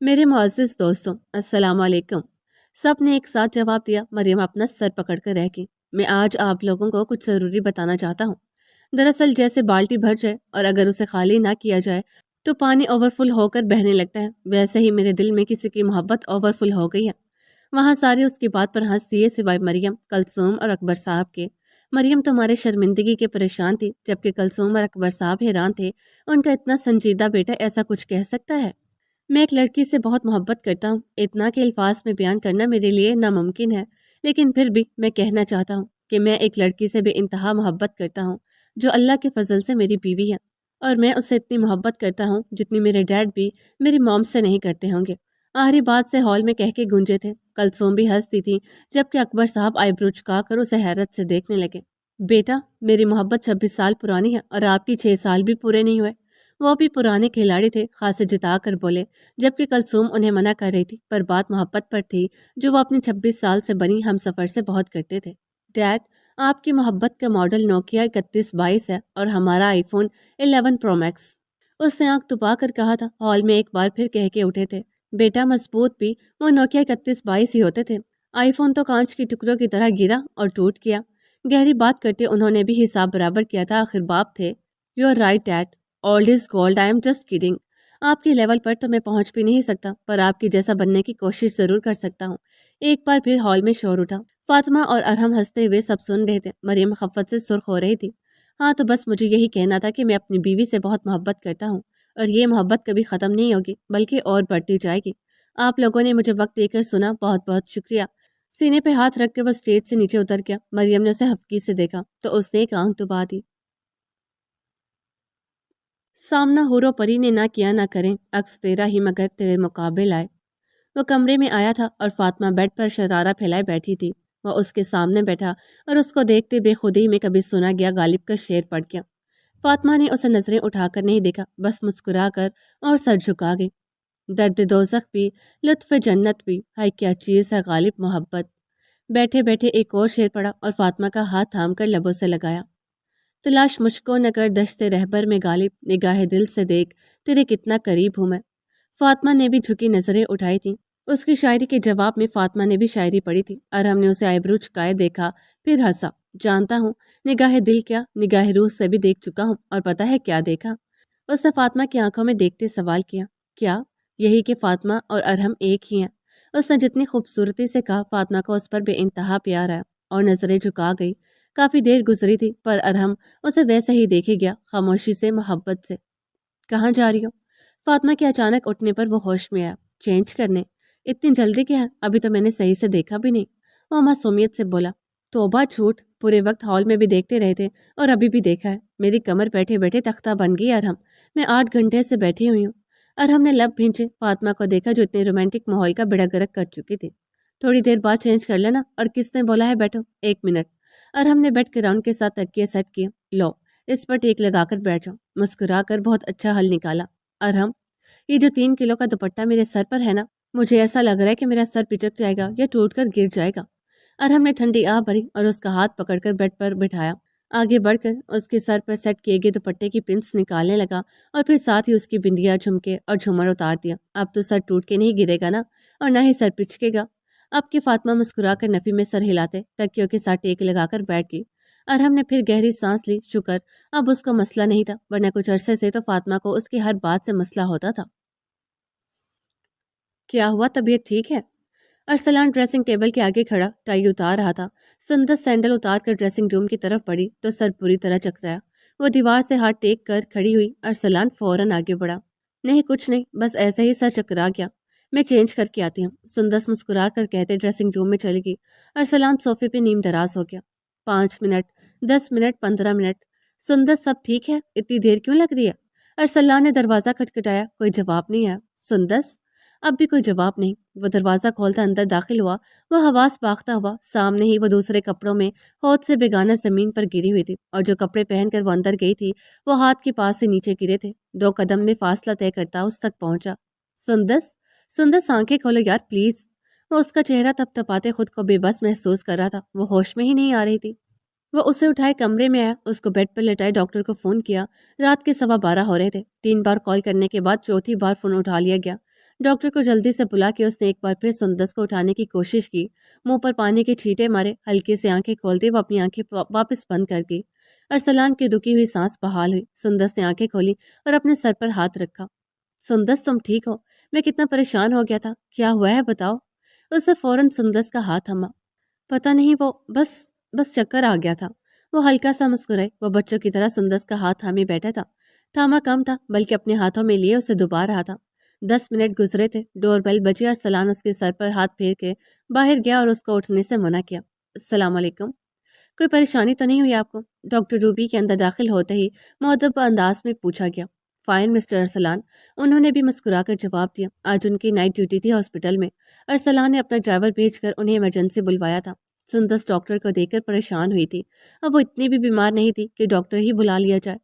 میرے معزز دوستوں، السلام علیکم۔ سب نے ایک ساتھ جواب دیا۔ مریم اپنا سر پکڑ کر رہ گئی۔ میں آج آپ لوگوں کو کچھ ضروری بتانا چاہتا ہوں۔ دراصل جیسے بالٹی بھر جائے اور اگر اسے خالی نہ کیا جائے تو پانی اوور فل ہو کر بہنے لگتا ہے، ویسے ہی میرے دل میں کسی کی محبت اوور فل ہو گئی ہے۔ وہاں سارے اس کی بات پر ہنس دیے سوائے مریم، کلثوم اور اکبر صاحب کے۔ مریم تمہارے شرمندگی کے پریشان تھی، جبکہ کلثوم اور اکبر صاحب حیران تھے۔ ان کا اتنا سنجیدہ بیٹا ایسا کچھ کہہ سکتا ہے؟ میں ایک لڑکی سے بہت محبت کرتا ہوں، اتنا کہ الفاظ میں بیان کرنا میرے لیے ناممکن ہے، لیکن پھر بھی میں کہنا چاہتا ہوں کہ میں ایک لڑکی سے بے انتہا محبت کرتا ہوں جو اللہ کے فضل سے میری بیوی ہے، اور میں اس سے اتنی محبت کرتا ہوں جتنی میرے ڈیڈ بھی میری موم سے نہیں کرتے ہوں گے۔ آخری بات سے ہال میں کہہ کے گونجے تھے۔ کلثوم بھی ہنستی تھی، جبکہ اکبر صاحب آئی برو جھکا کر اسے حیرت سے دیکھنے لگے۔ بیٹا، میری محبت 26 سال پرانی ہے اور آپ کی 6 سال بھی پورے نہیں ہوئے۔ وہ بھی پرانے کھلاڑی تھے، خاصے جتا کر بولے، جبکہ کلثوم انہیں منع کر رہی تھی، پر بات محبت پر تھی جو وہ اپنی 26 سال سے بنی ہم سفر سے بہت کرتے تھے۔ ڈیڈ، آپ کی محبت کا ماڈل نوکیا 3122 ہے اور ہمارا آئی فون 11 پرو میکس۔ اس نے آنکھ تپا کر کہا تھا۔ ہال میں ایک بار پھر کہہ کے اٹھے تھے، بیٹا مضبوط بھی وہ نوکیا 3122 ہی ہوتے تھے، آئی فون تو کانچ کی ٹکڑوں کی طرح گرا اور ٹوٹ گیا۔ گہری بات کرتے انہوں نے بھی حساب برابر کیا تھا، آخر باپ تھے۔ You are right dad, old is gold, I am just kidding. آپ کے لیول پر تو میں پہنچ بھی نہیں سکتا، پر آپ کی جیسا بننے کی کوشش ضرور کر سکتا ہوں۔ ایک بار پھر ہال میں شور اٹھا۔ فاطمہ اور ارحم ہنستے ہوئے سب سن رہے تھے۔ مریم خفت سے سرخ ہو رہی تھی۔ ہاں تو بس مجھے یہی کہنا تھا کہ میں اپنی بیوی سے بہت محبت کرتا ہوں اور یہ محبت کبھی ختم نہیں ہوگی بلکہ اور بڑھتی جائے گی۔ آپ لوگوں نے مجھے وقت دے کر سنا، بہت بہت شکریہ۔ سینے پہ ہاتھ رکھ کے وہ اسٹیج سے نیچے اتر گیا۔ مریم نے اسے ہفکی سے دیکھا تو اس نے ایک آنکھ دبا دی۔ سامنا حور و پری نے نہ کیا نہ کریں، عکس تیرا ہی مگر تیرے مقابل آئے۔ وہ کمرے میں آیا تھا اور فاطمہ بیڈ پر شرارہ پھیلائے بیٹھی تھی۔ وہ اس کے سامنے بیٹھا اور اس کو دیکھتے بے خودی میں کبھی سنا گیا غالب کا شعر پڑھ گیا۔ فاطمہ نے اسے نظریں اٹھا کر نہیں دیکھا، بس مسکرا کر اور سر جھکا گئی۔ درد دوزخ بھی، لطف جنت بھی، ہائے کیا چیز ہے غالب محبت۔ بیٹھے بیٹھے ایک اور شعر پڑا اور فاطمہ کا ہاتھ تھام کر لبوں سے لگایا۔ تلاش مجھ کو نہ کر دشت رہبر میں غالب، نگاہ دل سے دیکھ تیرے کتنا قریب ہوں میں۔ فاطمہ نے بھی جھکی نظریں اٹھائی تھیں۔ اس کی شاعری کے جواب میں فاطمہ نے بھی شاعری پڑھی تھی۔ ارحم نے اسے آئیبرو چکائے دیکھا، پھر ہنسا۔ جانتا ہوں نگاہ دل کیا، نگاہ روح سے بھی دیکھ چکا ہوں، اور پتہ ہے کیا دیکھا؟ اس نے فاطمہ کی آنکھوں میں دیکھتے سوال کیا۔ کیا؟ یہی کہ فاطمہ اور ارحم ایک ہی ہیں۔ اس نے جتنی خوبصورتی سے کہا، فاطمہ کو اس پر بے انتہا پیار آیا اور نظریں جھکا گئی۔ کافی دیر گزری تھی، پر ارحم اسے ویسے ہی دیکھے گیا، خاموشی سے، محبت سے۔ کہاں جا رہی ہو؟ فاطمہ کے اچانک اٹھنے پر وہ ہوش میں آیا۔ چینج کرنے؟ اتنی جلدی کیا ہے؟ ابھی تو میں نے صحیح سے دیکھا بھی نہیں۔ وہ معصومیت سے بولا۔ توبہ جھوٹ، پورے وقت ہال میں بھی دیکھتے رہے تھے اور ابھی بھی دیکھا ہے۔ میری کمر بیٹھے بیٹھے تختہ بن گئی ارحم، میں 8 گھنٹے سے بیٹھی ہوئی ہوں۔ ارحم نے لب بھینچے فاطمہ کو دیکھا جو اتنے رومانٹک ماحول کا بیڑا گرک کر چکی تھی۔ تھوڑی دیر بعد چینج کر لینا، اور کس نے بولا ہے بیٹھو؟ 1 منٹ۔ ارحم نے بیڈ کے راؤنڈ کے ساتھ تکیے سیٹ کیے۔ لو، اس پر ٹیک لگا کر بیٹھ جاؤ۔ مسکرا کر بہت اچھا حل نکالا۔ ارحم، یہ جو 3 کلو کا دوپٹہ میرے سر پر ہے نا، مجھے ایسا لگ رہا ہے کہ میرا سر پچک جائے گا یا ٹوٹ کر گر جائے گا۔ ارحم نے ٹھنڈی آہ بھری اور اس کا ہاتھ پکڑ کر بیڈ پر بٹھایا۔ آگے بڑھ کر اس کے سر پر سیٹ کیے گئے دوپٹے کی پنس نکالنے لگا اور پھر ساتھ ہی اس کی بندیا، جھمکے اور جھومر اتار دیا۔ اب تو سر ٹوٹ کے نہیں گرے گا نا، اور نہ ہی سر پچکے گا۔ اب کی فاطمہ مسکرا کر نفی میں سر ہلاتے تکیوں کے ساتھ ٹیک لگا کر بیٹھ گئی۔ ارحم نے پھر گہری سانس لی۔ شکر اب اس کو مسئلہ نہیں تھا، ورنہ کچھ عرصے سے تو فاطمہ کو اس کی ہر بات سے مسئلہ ہوتا تھا۔ کیا ہوا؟ طبیعت ٹھیک ہے؟ ارسلان ڈریسنگ ٹیبل کے آگے کھڑا ٹائی اتار رہا تھا۔ سندس سینڈل اتار کر ڈریسنگ روم کی طرف بڑھی تو سر پوری طرح چکرایا۔ وہ دیوار سے ہاتھ ٹیک کر کھڑی ہوئی۔ ارسلان فوراً آگے بڑھا۔ نہیں کچھ نہیں، بس ایسے ہی سر چکرا گیا، میں چینج کر کے آتی ہوں۔ سندس مسکرا کر کہتے ڈریسنگ روم میں چلی گئی۔ ارسلان صوفے پہ نیم دراز ہو گیا۔ 5 منٹ، 10 منٹ، 15 منٹ۔ سندس سب ٹھیک ہے؟ اتنی دیر کیوں لگ رہی ہے؟ ارسلان نے دروازہ کھٹکھٹایا، کوئی جواب نہیں آیا۔ سندس؟ اب بھی کوئی جواب نہیں۔ وہ دروازہ کھولتا اندر داخل ہوا۔ وہ حواس باختہ ہوا، سامنے ہی وہ دوسرے کپڑوں میں ہاتھ سے بیگانہ زمین پر گری ہوئی تھی، اور جو کپڑے پہن کر وہ اندر گئی تھی وہ ہاتھ کے پاس سے نیچے گرے تھے۔ 2 قدم میں فاصلہ طے کرتا اس تک پہنچا۔ سندس؟ سندس آنکھیں کھولو یار پلیز۔ وہ اس کا چہرہ تپ تپاتے خود کو بے بس محسوس کر رہا تھا، وہ ہوش میں ہی نہیں آ رہی تھی۔ وہ اسے اٹھائے کمرے میں آیا، اس کو بیڈ پر لٹائے ڈاکٹر کو فون کیا۔ رات کے 12:15 ہو رہے تھے۔ 3 بار کال کرنے کے بعد چوتھی بار فون اٹھا لیا گیا۔ ڈاکٹر کو جلدی سے بلا کے اس نے ایک بار پھر سندس کو اٹھانے کی کوشش کی۔ منہ پر پانی کے چھینٹے مارے، ہلکے سے آنکھیں کھولتے وہ اپنی آنکھیں واپس بند کر گئی۔ ارسلان کی رکی ہوئی سانس بحال ہوئی۔ سندس نے آنکھیں کھولی اور اپنے سر پر ہاتھ رکھا۔ سندس تم ٹھیک ہو؟ میں کتنا پریشان ہو گیا تھا، کیا ہوا ہے بتاؤ؟ اس نے فوراً سندس کا ہاتھ تھما۔ پتہ نہیں، وہ بس چکر آ گیا تھا۔ وہ ہلکا سا مسکرائی۔ وہ بچوں کی طرح سندس کا ہاتھ تھامے بیٹھا تھا، تھاما کم تھا بلکہ اپنے ہاتھوں میں لیے اسے دبا رہا تھا۔ 10 منٹ گزرے تھے، ڈور بیل بجی اور ارسلان اس کے سر پر ہاتھ پھیر کے باہر گیا اور اس کو اٹھنے سے منع کیا۔ السلام علیکم۔ کوئی پریشانی تو نہیں ہوئی آپ کو؟ ڈاکٹر روبی کے اندر داخل ہوتے ہی مؤدب انداز میں پوچھا گیا۔ فائن مسٹر ارسلان، انہوں نے بھی مسکرا کر جواب دیا۔ آج ان کی نائٹ ڈیوٹی تھی ہاسپٹل میں۔ ارسلان نے اپنا ڈرائیور بھیج کر انہیں ایمرجنسی بلوایا تھا۔ سندس ڈاکٹر کو دیکھ کر پریشان ہوئی تھی۔ اب وہ اتنی بھی بیمار نہیں تھی کہ ڈاکٹر ہی بلا لیا جائے،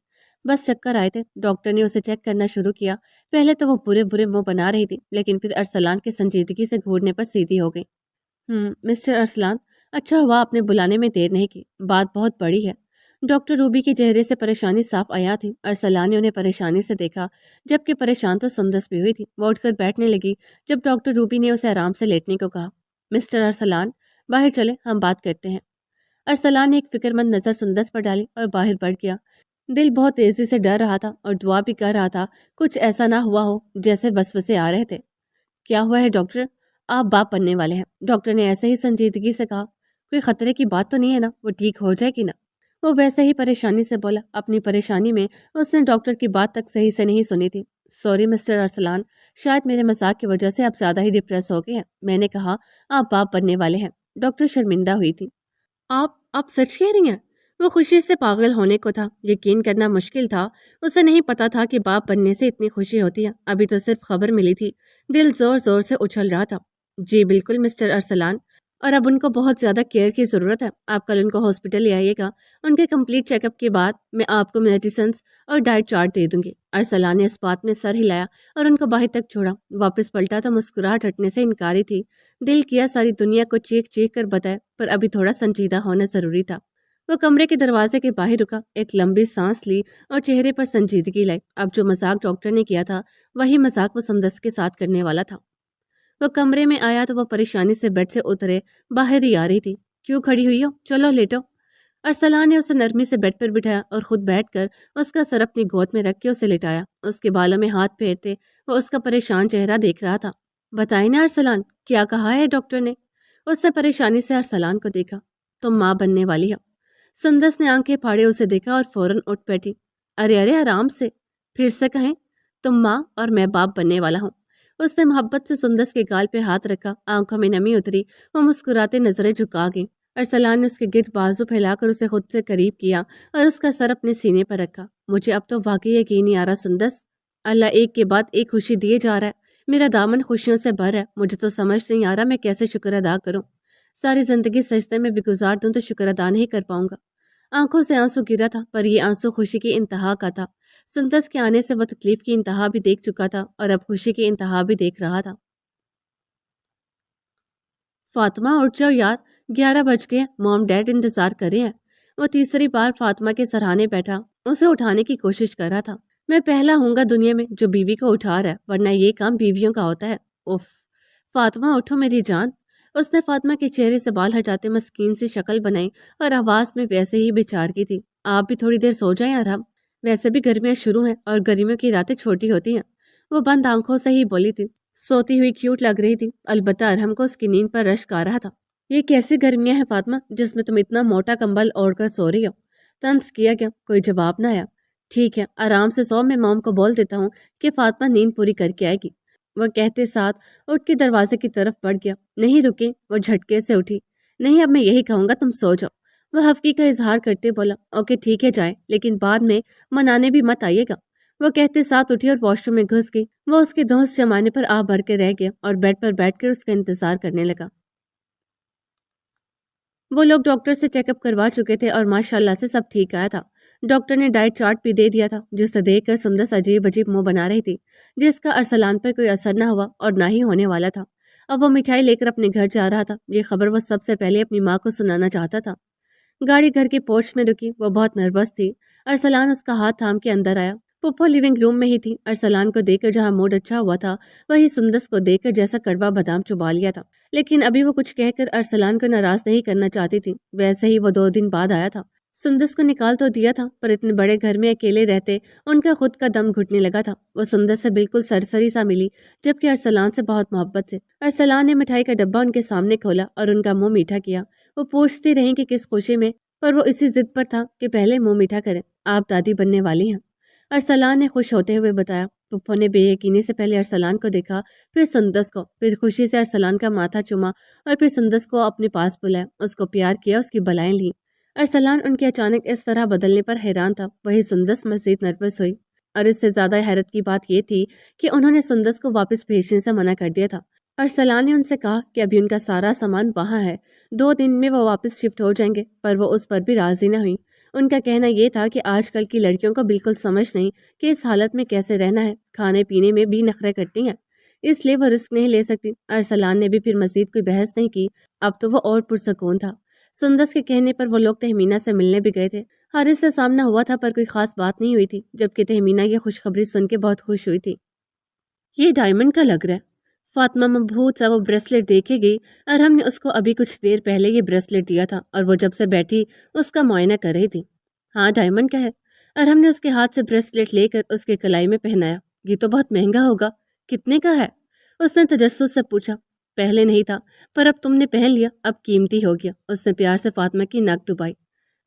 بس چکر آئے تھے۔ ڈاکٹر نے اسے چیک کرنا شروع کیا۔ پہلے تو وہ برے منہ بنا رہی تھی، لیکن پھر ارسلان کے سنجیدگی سے گھورنے پر سیدھی ہو گئی۔ مسٹر ارسلان، اچھا ہوا آپ نے بلانے میں دیر نہیں کی، بات بہت بڑی ہے۔ ڈاکٹر روبی کے چہرے سے پریشانی صاف عیاں تھی۔ ارسلان نے انہیں پریشانی سے دیکھا، جبکہ پریشان تو سندس بھی ہوئی تھی۔ وہ اٹھ کر بیٹھنے لگی جب ڈاکٹر روبی نے اسے آرام سے لیٹنے کو کہا۔ مسٹر ارسلان، باہر چلیں، ہم بات کرتے ہیں۔ ارسلان نے ایک فکر مند نظر سندس پر ڈالی اور باہر بڑھ گیا۔ دل بہت تیزی سے ڈر رہا تھا اور دعا بھی کر رہا تھا کچھ ایسا نہ ہوا ہو جیسے وسوسے آ رہے تھے۔ کیا ہوا ہے ڈاکٹر؟ آپ باپ بننے والے ہیں، ڈاکٹر نے ایسے ہی سنجیدگی سے کہا۔ کوئی خطرے کی بات تو نہیں ہے نا؟ وہ ٹھیک ہو جائے گی نا؟ وہ ویسے ہی پریشانی سے بولا۔ اپنی پریشانی میں اس نے ڈاکٹر کی بات تک صحیح سے نہیں سنی تھی۔ سوری مسٹر ارسلان، شاید میرے مذاق کی وجہ سے آپ زیادہ ہی ڈپریس ہو گئے ہیں۔ میں نے کہا آپ باپ بننے والے ہیں۔ ڈاکٹر شرمندہ ہوئی تھی۔ آپ سچ کہہ رہی ہیں؟ وہ خوشی سے پاگل ہونے کو تھا، یقین کرنا مشکل تھا۔ اسے نہیں پتا تھا کہ باپ بننے سے اتنی خوشی ہوتی ہے، ابھی تو صرف خبر ملی تھی۔ دل زور زور سے اچھل رہا تھا۔ جی بالکل مسٹر ارسلان، اور اب ان کو بہت زیادہ کیئر کی ضرورت ہے۔ آپ کل ان کو ہاسپٹل لے آئیے گا۔ ان کے کمپلیٹ چیک اپ کے بعد میں آپ کو میڈیسنس اور ڈائٹ چارٹ دے دوں گی۔ ارسلان نے اس بات میں سر ہلایا اور ان کو باہر تک چھوڑا۔ واپس پلٹا تو مسکراہٹ ہٹنے سے انکاری تھی۔ دل کیا ساری دنیا کو چیخ چیخ کر بتائے، پر ابھی تھوڑا سنجیدہ ہونا ضروری تھا۔ وہ کمرے کے دروازے کے باہر رکا، ایک لمبی سانس لی اور چہرے پر سنجیدگی لائی۔ اب جو مذاق ڈاکٹر نے کیا تھا وہی مذاق وہ سندس کے ساتھ کرنے والا تھا۔ وہ کمرے میں آیا تو وہ پریشانی سے بیڈ سے اترے باہر ہی آ رہی تھی۔ کیوں کھڑی ہوئی ہو؟ چلو لیٹو۔ ارسلان نے اسے نرمی سے بیڈ پر بٹھایا اور خود بیٹھ کر اس کا سر اپنی گود میں رکھ کے اسے لٹایا۔ اس کے بالوں میں ہاتھ پھیرتے وہ اس کا پریشان چہرہ دیکھ رہا تھا۔ بتائیں نا ارسلان، کیا کہا ہے ڈاکٹر نے؟ اس سے پریشانی سے ارسلان کو دیکھا۔ تم ماں بننے والی ہو۔ سندس نے آنکھیں پھاڑے اسے دیکھا اور فوراً اٹھ بیٹھی۔ ارے آرام سے، پھر سے کہیں۔ تم ماں اور میں باپ بننے والا ہوں۔ اس نے محبت سے سندس کے گال پہ ہاتھ رکھا، آنکھوں میں نمی اتری، وہ مسکراتے نظریں جھکا گئی۔ ارسلان نے اس کے گرد بازو پھیلا کر اسے خود سے قریب کیا اور اس کا سر اپنے سینے پر رکھا۔ مجھے اب تو واقعی یقین نہیں آ رہا سندس، اللہ ایک کے بعد ایک خوشی دیے جا رہا ہے۔ میرا دامن خوشیوں سے بھر ہے، مجھے تو سمجھ نہیں آ رہا میں کیسے شکر ادا کروں۔ ساری زندگی سجدے میں بھی گزار دوں تو شکر ادا نہیں کر پاؤں گا۔ آنکھوں سے آنسو گرا تھا، پر یہ آنسو خوشی کی انتہا کا تھا۔ سندس کے آنے سے وہ تکلیف کی انتہا بھی دیکھ چکا تھا اور اب خوشی کی انتہا بھی دیکھ رہا تھا۔ فاطمہ اٹھ جاؤ یار، 11 بج گئے، موم ڈیڈ انتظار کر رہے ہیں۔ وہ تیسری بار فاطمہ کے سرہانے بیٹھا، اسے اٹھانے کی کوشش کر رہا تھا۔ میں پہلا ہوں گا دنیا میں جو بیوی کو اٹھا رہا ہے، ورنہ یہ کام بیویوں کا ہوتا ہے۔ اف، فاطمہ اٹھو میری جان۔ اس نے فاطمہ کے چہرے سے بال ہٹاتے مسکین سی شکل بنائی اور آواز میں ویسے ہی بچار کی تھی۔ آپ بھی تھوڑی دیر سو جائیں آرام، ویسے بھی گرمیاں شروع ہیں اور گرمیوں کی راتیں چھوٹی ہوتی ہیں۔ وہ بند آنکھوں سے ہی بولی تھی۔ سوتی ہوئی کیوٹ لگ رہی تھی، البتہ ارہم کو اس کی نیند پر رشک آ رہا تھا۔ یہ کیسی گرمیاں ہیں فاطمہ جس میں تم اتنا موٹا کمبل اوڑھ کر سو رہی ہو؟ طنز کیا گیا، کوئی جواب نہ آیا۔ ٹھیک ہے، آرام سے سو، میں موم کو بول دیتا ہوں کہ فاطمہ نیند پوری کر کے آئے گی۔ وہ کہتے ساتھ اٹھ کے دروازے کی طرف بڑھ گیا۔ نہیں رکی، وہ جھٹکے سے اٹھی۔ نہیں، اب میں یہی کہوں گا تم سو جاؤ۔ وہ حفقی کا اظہار کرتے بولا، اوکے ٹھیک ہے جائیں، لیکن بعد میں منانے بھی مت آئیے گا۔ وہ کہتے ساتھ اٹھی اور واش روم میں گھس گئی۔ وہ اس کے دوست جمانے پر آ بھر کے رہ گیا اور بیڈ پر بیٹھ کر اس کا انتظار کرنے لگا۔ وہ لوگ ڈاکٹر سے چیک اپ کروا چکے تھے اور ماشاءاللہ سے سب ٹھیک آیا تھا۔ ڈاکٹر نے ڈائٹ چارٹ بھی دے دیا تھا، جسے دیکھ کر سندس عجیب عجیب منہ بنا رہی تھی، جس کا ارسلان پر کوئی اثر نہ ہوا اور نہ ہی ہونے والا تھا۔ اب وہ مٹھائی لے کر اپنے گھر جا رہا تھا۔ یہ خبر وہ سب سے پہلے اپنی ماں کو سنانا چاہتا تھا۔ گاڑی گھر کے پورچ میں رکی، وہ بہت نروس تھی۔ ارسلان اس کا ہاتھ تھام کے اندر آیا۔ پپو لیونگ روم میں ہی تھی۔ ارسلان کو دیکھ کر جہاں موڈ اچھا ہوا تھا، وہی سندس کو دیکھ کر جیسا کڑوا بادام چبا لیا تھا۔ لیکن ابھی وہ کچھ کہہ کر ارسلان کو ناراض نہیں کرنا چاہتی تھی۔ ویسے ہی وہ 2 دن بعد آیا تھا۔ سندس کو نکال تو دیا تھا، پر اتنے بڑے گھر میں اکیلے رہتے ان کا خود کا دم گھٹنے لگا تھا۔ وہ سندس سے بالکل سرسری سا ملی، جبکہ ارسلان سے بہت محبت سے۔ ارسلان نے مٹھائی کا ڈبہ ان کے سامنے کھولا اور ان کا منہ میٹھا کیا۔ وہ پوچھتی رہیں کہ کس خوشی میں، پر وہ اسی ضد پر تھا کہ پہلے منہ میٹھا کریں۔ آپ دادی بننے والی ہیں، ارسلان نے خوش ہوتے ہوئے بتایا۔ پپو نے بے یقینی سے پہلے ارسلان کو دیکھا، پھر سندس کو، پھر خوشی سے ارسلان کا ماتھا چوما اور پھر سندس کو اپنے پاس بلایا، اس کو پیار کیا، اس کی بلائیں لیں۔ ارسلان ان کے اچانک اس طرح بدلنے پر حیران تھا، وہی سندس مزید نروس ہوئی۔ اور اس سے زیادہ حیرت کی بات یہ تھی کہ انہوں نے سندس کو واپس بھیجنے سے منع کر دیا تھا۔ ارسلان نے ان سے کہا کہ ابھی ان کا سارا سامان وہاں ہے، 2 دن میں وہ واپس شفٹ ہو جائیں گے، پر وہ اس پر بھی راضی نہ ہوئی۔ ان کا کہنا یہ تھا کہ آج کل کی لڑکیوں کو بالکل سمجھ نہیں کہ اس حالت میں کیسے رہنا ہے، کھانے پینے میں بھی نخرے کرتی ہیں، اس لیے وہ رسک نہیں لے سکتی۔ ارسلان نے بھی پھر مزید کوئی بحث نہیں کی، اب تو وہ اور پرسکون تھا۔ سندس کے کہنے پر وہ لوگ تہمینہ سے ملنے بھی گئے تھے۔ حارث سے سامنا ہوا تھا پر کوئی خاص بات نہیں ہوئی تھی، جبکہ تہمینہ یہ خوشخبری سن کے بہت خوش ہوئی تھی۔ یہ ڈائمنڈ کا لگ رہا ہے، فاطمہ مبہوت سا وہ بریسلٹ دیکھے گئی۔ ارہم نے اس کو ابھی کچھ دیر پہلے یہ بریسلٹ دیا تھا اور وہ جب سے بیٹھی اس کا معائنہ کر رہی تھی۔ ہاں ڈائمنڈ کا ہے۔ ارہم نے اس کے ہاتھ سے بریسلٹ لے کر اس کے کلائی میں پہنایا۔ یہ تو بہت مہنگا ہوگا، کتنے کا ہے؟ اس نے تجسس سے پوچھا۔ پہلے نہیں تھا، پر اب تم نے پہن لیا، اب قیمتی ہو گیا۔ اس نے پیار سے فاطمہ کی ناک دبائی۔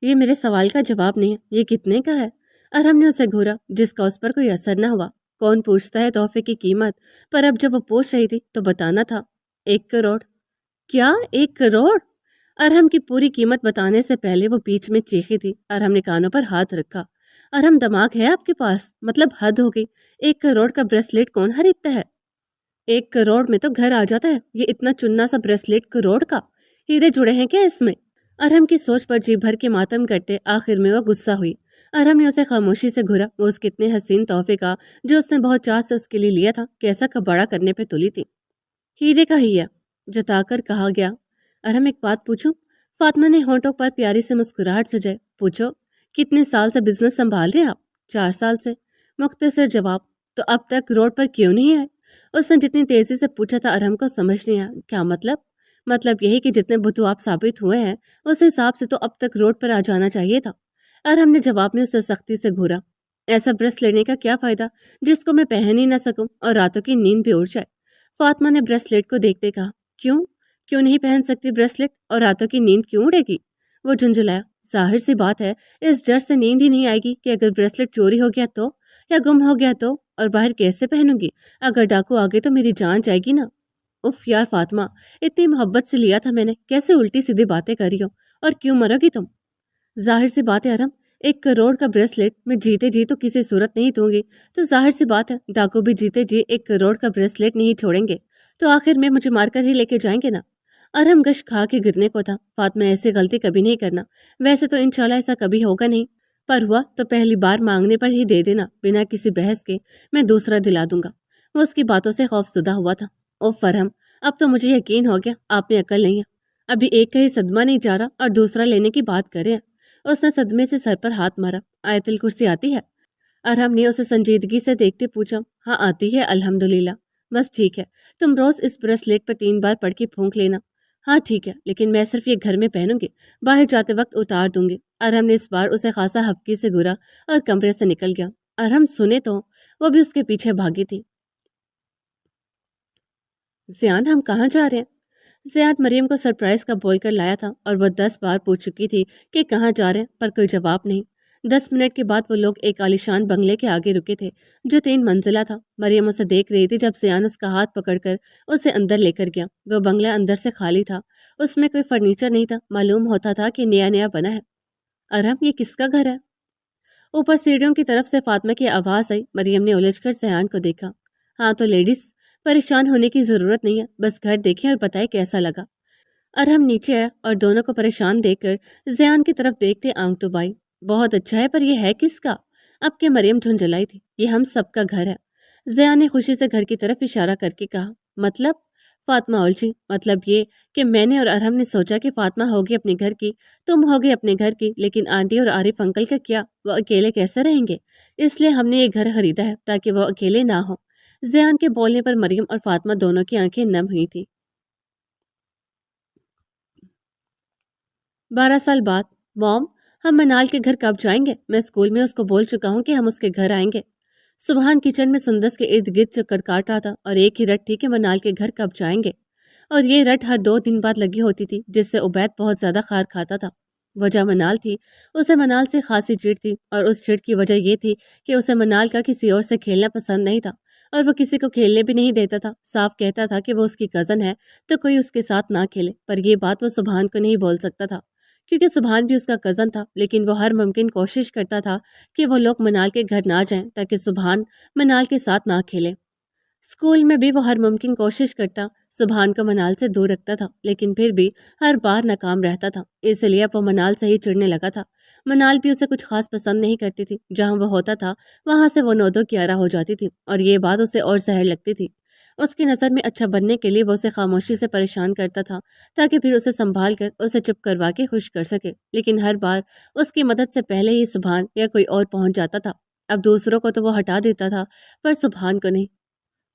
یہ میرے سوال کا جواب نہیں ہے، یہ کتنے کا ہے؟ ارہم نے اسے گھورا، جس کا اس پر کوئی اثر نہ ہوا۔ کون پوچھتا ہے تحفے کی قیمت؟ پر اب جب وہ پوچھ رہی تھی تو بتانا تھا۔ 1 کروڑ۔ کیا 1 کروڑ؟ ارہم کی پوری قیمت بتانے سے پہلے وہ بیچ میں چیخی تھی۔ ارہم نے کانوں پر ہاتھ رکھا۔ ارہم دماغ ہے آپ کے پاس؟ مطلب حد ہو گئی، 1 کروڑ کا بریسلیٹ کون خریدتا ہے؟ 1 کروڑ میں تو گھر آ جاتا ہے، یہ اتنا چننا سا بریسلیٹ کروڑ کا؟ ہیرے جڑے ہیں کیا اس میں؟ ارہم کی سوچ پر جی بھر کے ماتم کرتے آخر میں وہ غصہ ہوئی۔ ارہم نے اسے خاموشی سے گھورا۔ وہ اس کتنے حسین تحفے کا جو اس نے بہت چاہ سے اس کے لیے لیا تھا کیسا کباڑا کرنے پہ تلی تھی۔ ہیرے کا ہی ہے، جتا کر کہا گیا۔ ارہم ایک بات پوچھوں؟ فاطمہ نے ہونٹوں پر پیاری سے مسکراہٹ سجائے۔ پوچھو۔ کتنے سال سے بزنس سنبھال رہے آپ؟ 4 سال سے، مختصر جواب۔ تو اب تک روڈ پر کیوں نہیں آئے؟ اس نے جتنی تیزی سے پوچھا تھا ارہم کو سمجھ نہیں آیا۔ کیا مطلب؟ مطلب یہی کہ جتنے بدھو آپ ثابت ہوئے ہیں اس حساب سے تو اب تک روڈ پر آ جانا چاہیے تھا۔ ارہم نے جواب میں اسے سختی سے گھورا۔ ایسا برس لینے کا کیا فائدہ جس کو میں پہن ہی نہ سکوں اور راتوں کی نیند بھی اڑ جائے؟ فاطمہ نے بریسلیٹ کو دیکھتے کہا۔ کیوں نہیں پہن سکتی بریسلیٹ اور راتوں کی نیند کیوں اڑے گی؟ وہ جھنجھلایا۔ ظاہر سی بات ہے اس ڈر سے نیند ہی نہیں آئے گی کہ اگر بریسلیٹ چوری ہو گیا تو، یا گم ہو گیا تو، اور باہر کیسے پہنوں گی؟ اگر ڈاکو آگے تو میری جان جائے گی نا۔ اف یار فاطمہ، اتنی محبت سے لیا تھا میں نے، کیسے الٹی سیدھی باتیں کر رہی ہو؟ اور کیوں مرو گی تم؟ ظاہر سی بات ہے ارم، 1 کروڑ کا بریسلیٹ میں جیتے جی تو کسی صورت نہیں دوں گی، تو ظاہر سی بات ہے ڈاکو بھی جیتے جی 1 کروڑ کا بریسلیٹ نہیں چھوڑیں گے، تو آخر میں مجھے مار کر ہی لے کے جائیں گے نا۔ ارم گش کھا کے گرنے کو تھا۔ فاطمہ ایسی غلطی کبھی نہیں کرنا، ویسے تو انشاءاللہ ایسا کبھی ہوگا نہیں، پر ہوا تو پہلی بار مانگنے پر ہی دے دینا، بنا کسی بحث کے، میں دوسرا دلا دوں گا۔ وہ اس کی باتوں سے خوف زدہ ہوا تھا۔ اوف ارم، اب تو مجھے یقین ہو گیا آپ میں عقل نہیں ہے، ابھی ایک کا ہی صدمہ نہیں جا رہا اور دوسرا لینے کی بات کر رہے ہیں۔ اس نے صدمے سے سر پر ہاتھ مارا۔ آیت الکرسی آتی ہے؟ ارہم نے اسے سنجیدگی سے دیکھتے پوچھا۔ ہاں آتی ہے الحمدللہ۔ بس ٹھیک ہے، تم روز اس بریسلیٹ پر 3 بار پڑھ کے پھونک لینا۔ ہاں ٹھیک ہے، لیکن میں صرف یہ گھر میں پہنوں گی، باہر جاتے وقت اتار دوں گی۔ ارہم نے اس بار اسے خاصا ہفکی سے گھورا اور کمرے سے نکل گیا۔ ارہم سنے تو وہ بھی اس کے پیچھے بھاگی تھی۔ زیان، ہم کہاں جا رہے ہیں؟ زیان مریم کو سرپرائز کا بول کر لایا تھا اور وہ 10 بار پوچھ چکی تھی کہ کہاں جا رہے ہیں، پر کوئی جواب نہیں۔ 10 منٹ کے بعد وہ لوگ ایک عالیشان بنگلے کے آگے رکے تھے جو 3 منزلہ تھا۔ مریم اسے دیکھ رہی تھی جب زیان اس کا ہاتھ پکڑ کر اسے اندر لے کر گیا۔ وہ بنگلہ اندر سے خالی تھا، اس میں کوئی فرنیچر نہیں تھا، معلوم ہوتا تھا کہ نیا بنا ہے۔ ارہم، یہ کس کا گھر ہے؟ اوپر سیڑھیوں کی طرف سے فاطمہ کی آواز آئی۔ مریم نے الجھ کر زیان کو دیکھا۔ ہاں تو لیڈیز، پریشان ہونے کی ضرورت نہیں ہے، بس گھر دیکھیں اور بتائیں کیسا لگا۔ ارہم نیچے آیا اور دونوں کو پریشان دیکھ کر زیان کی طرف دیکھتے آنکھ دبائی۔ بہت اچھا ہے، پر یہ ہے کس کا؟ اب کے مریم جھنجھلائی تھی۔ یہ ہم سب کا گھر ہے۔ زیان نے خوشی سے گھر کی طرف اشارہ کر کے کہا۔ مطلب؟ فاطمہ الجھی۔ مطلب یہ کہ میں نے اور ارہم نے سوچا کہ فاطمہ ہوگی اپنے گھر کی، تم ہوگی اپنے گھر کی، لیکن آنٹی اور عارف انکل کا کیا؟ وہ اکیلے کیسے رہیں گے؟ اس لیے ہم نے یہ گھر خریدا ہے تاکہ وہ اکیلے نہ ہوں۔ زیان کے بولنے پر مریم اور فاطمہ دونوں کی آنکھیں نم ہوئی تھی۔ 12 سال بعد۔ موم، ہم منال کے گھر کب جائیں گے؟ میں اسکول میں اس کو بول چکا ہوں کہ ہم اس کے گھر آئیں گے۔ سبحان کچن میں سندس کے ارد گرد چکر کاٹ رہا تھا اور ایک ہی رٹ تھی کہ منال کے گھر کب جائیں گے، اور یہ رٹ ہر 2 دن بعد لگی ہوتی تھی، جس سے عبید بہت زیادہ خار کھاتا تھا۔ وجہ منال تھی، اسے منال سے خاصی چڑ تھی، اور اس چڑ کی وجہ یہ تھی کہ اسے منال کا کسی اور سے کھیلنا پسند نہیں تھا، اور وہ کسی کو کھیلنے بھی نہیں دیتا تھا۔ صاف کہتا تھا کہ وہ اس کی کزن ہے تو کوئی اس کے ساتھ نہ کھیلے، پر یہ بات وہ سبحان کو نہیں بول سکتا تھا کیونکہ سبحان بھی اس کا کزن تھا، لیکن وہ ہر ممکن کوشش کرتا تھا کہ وہ لوگ منال کے گھر نہ جائیں تاکہ سبحان منال کے ساتھ نہ کھیلے۔ اسکول میں بھی وہ ہر ممکن کوشش کرتا سبحان کو منال سے دور رکھتا تھا، لیکن پھر بھی ہر بار ناکام رہتا تھا، اس لیے اب وہ منال سے ہی چڑھنے لگا تھا۔ منال بھی اسے کچھ خاص پسند نہیں کرتی تھی، جہاں وہ ہوتا تھا وہاں سے وہ 9-2-11 ہو جاتی تھی، اور یہ بات اسے اور زہر لگتی تھی۔ اس کی نظر میں اچھا بننے کے لیے وہ اسے خاموشی سے پریشان کرتا تھا تاکہ پھر اسے سنبھال کر اسے چپ کروا کے خوش کر سکے، لیکن ہر بار اس کی مدد سے پہلے ہی سبحان یا کوئی اور پہنچ جاتا تھا۔ اب دوسروں کو تو وہ ہٹا دیتا تھا، پر سبحان کو نہیں۔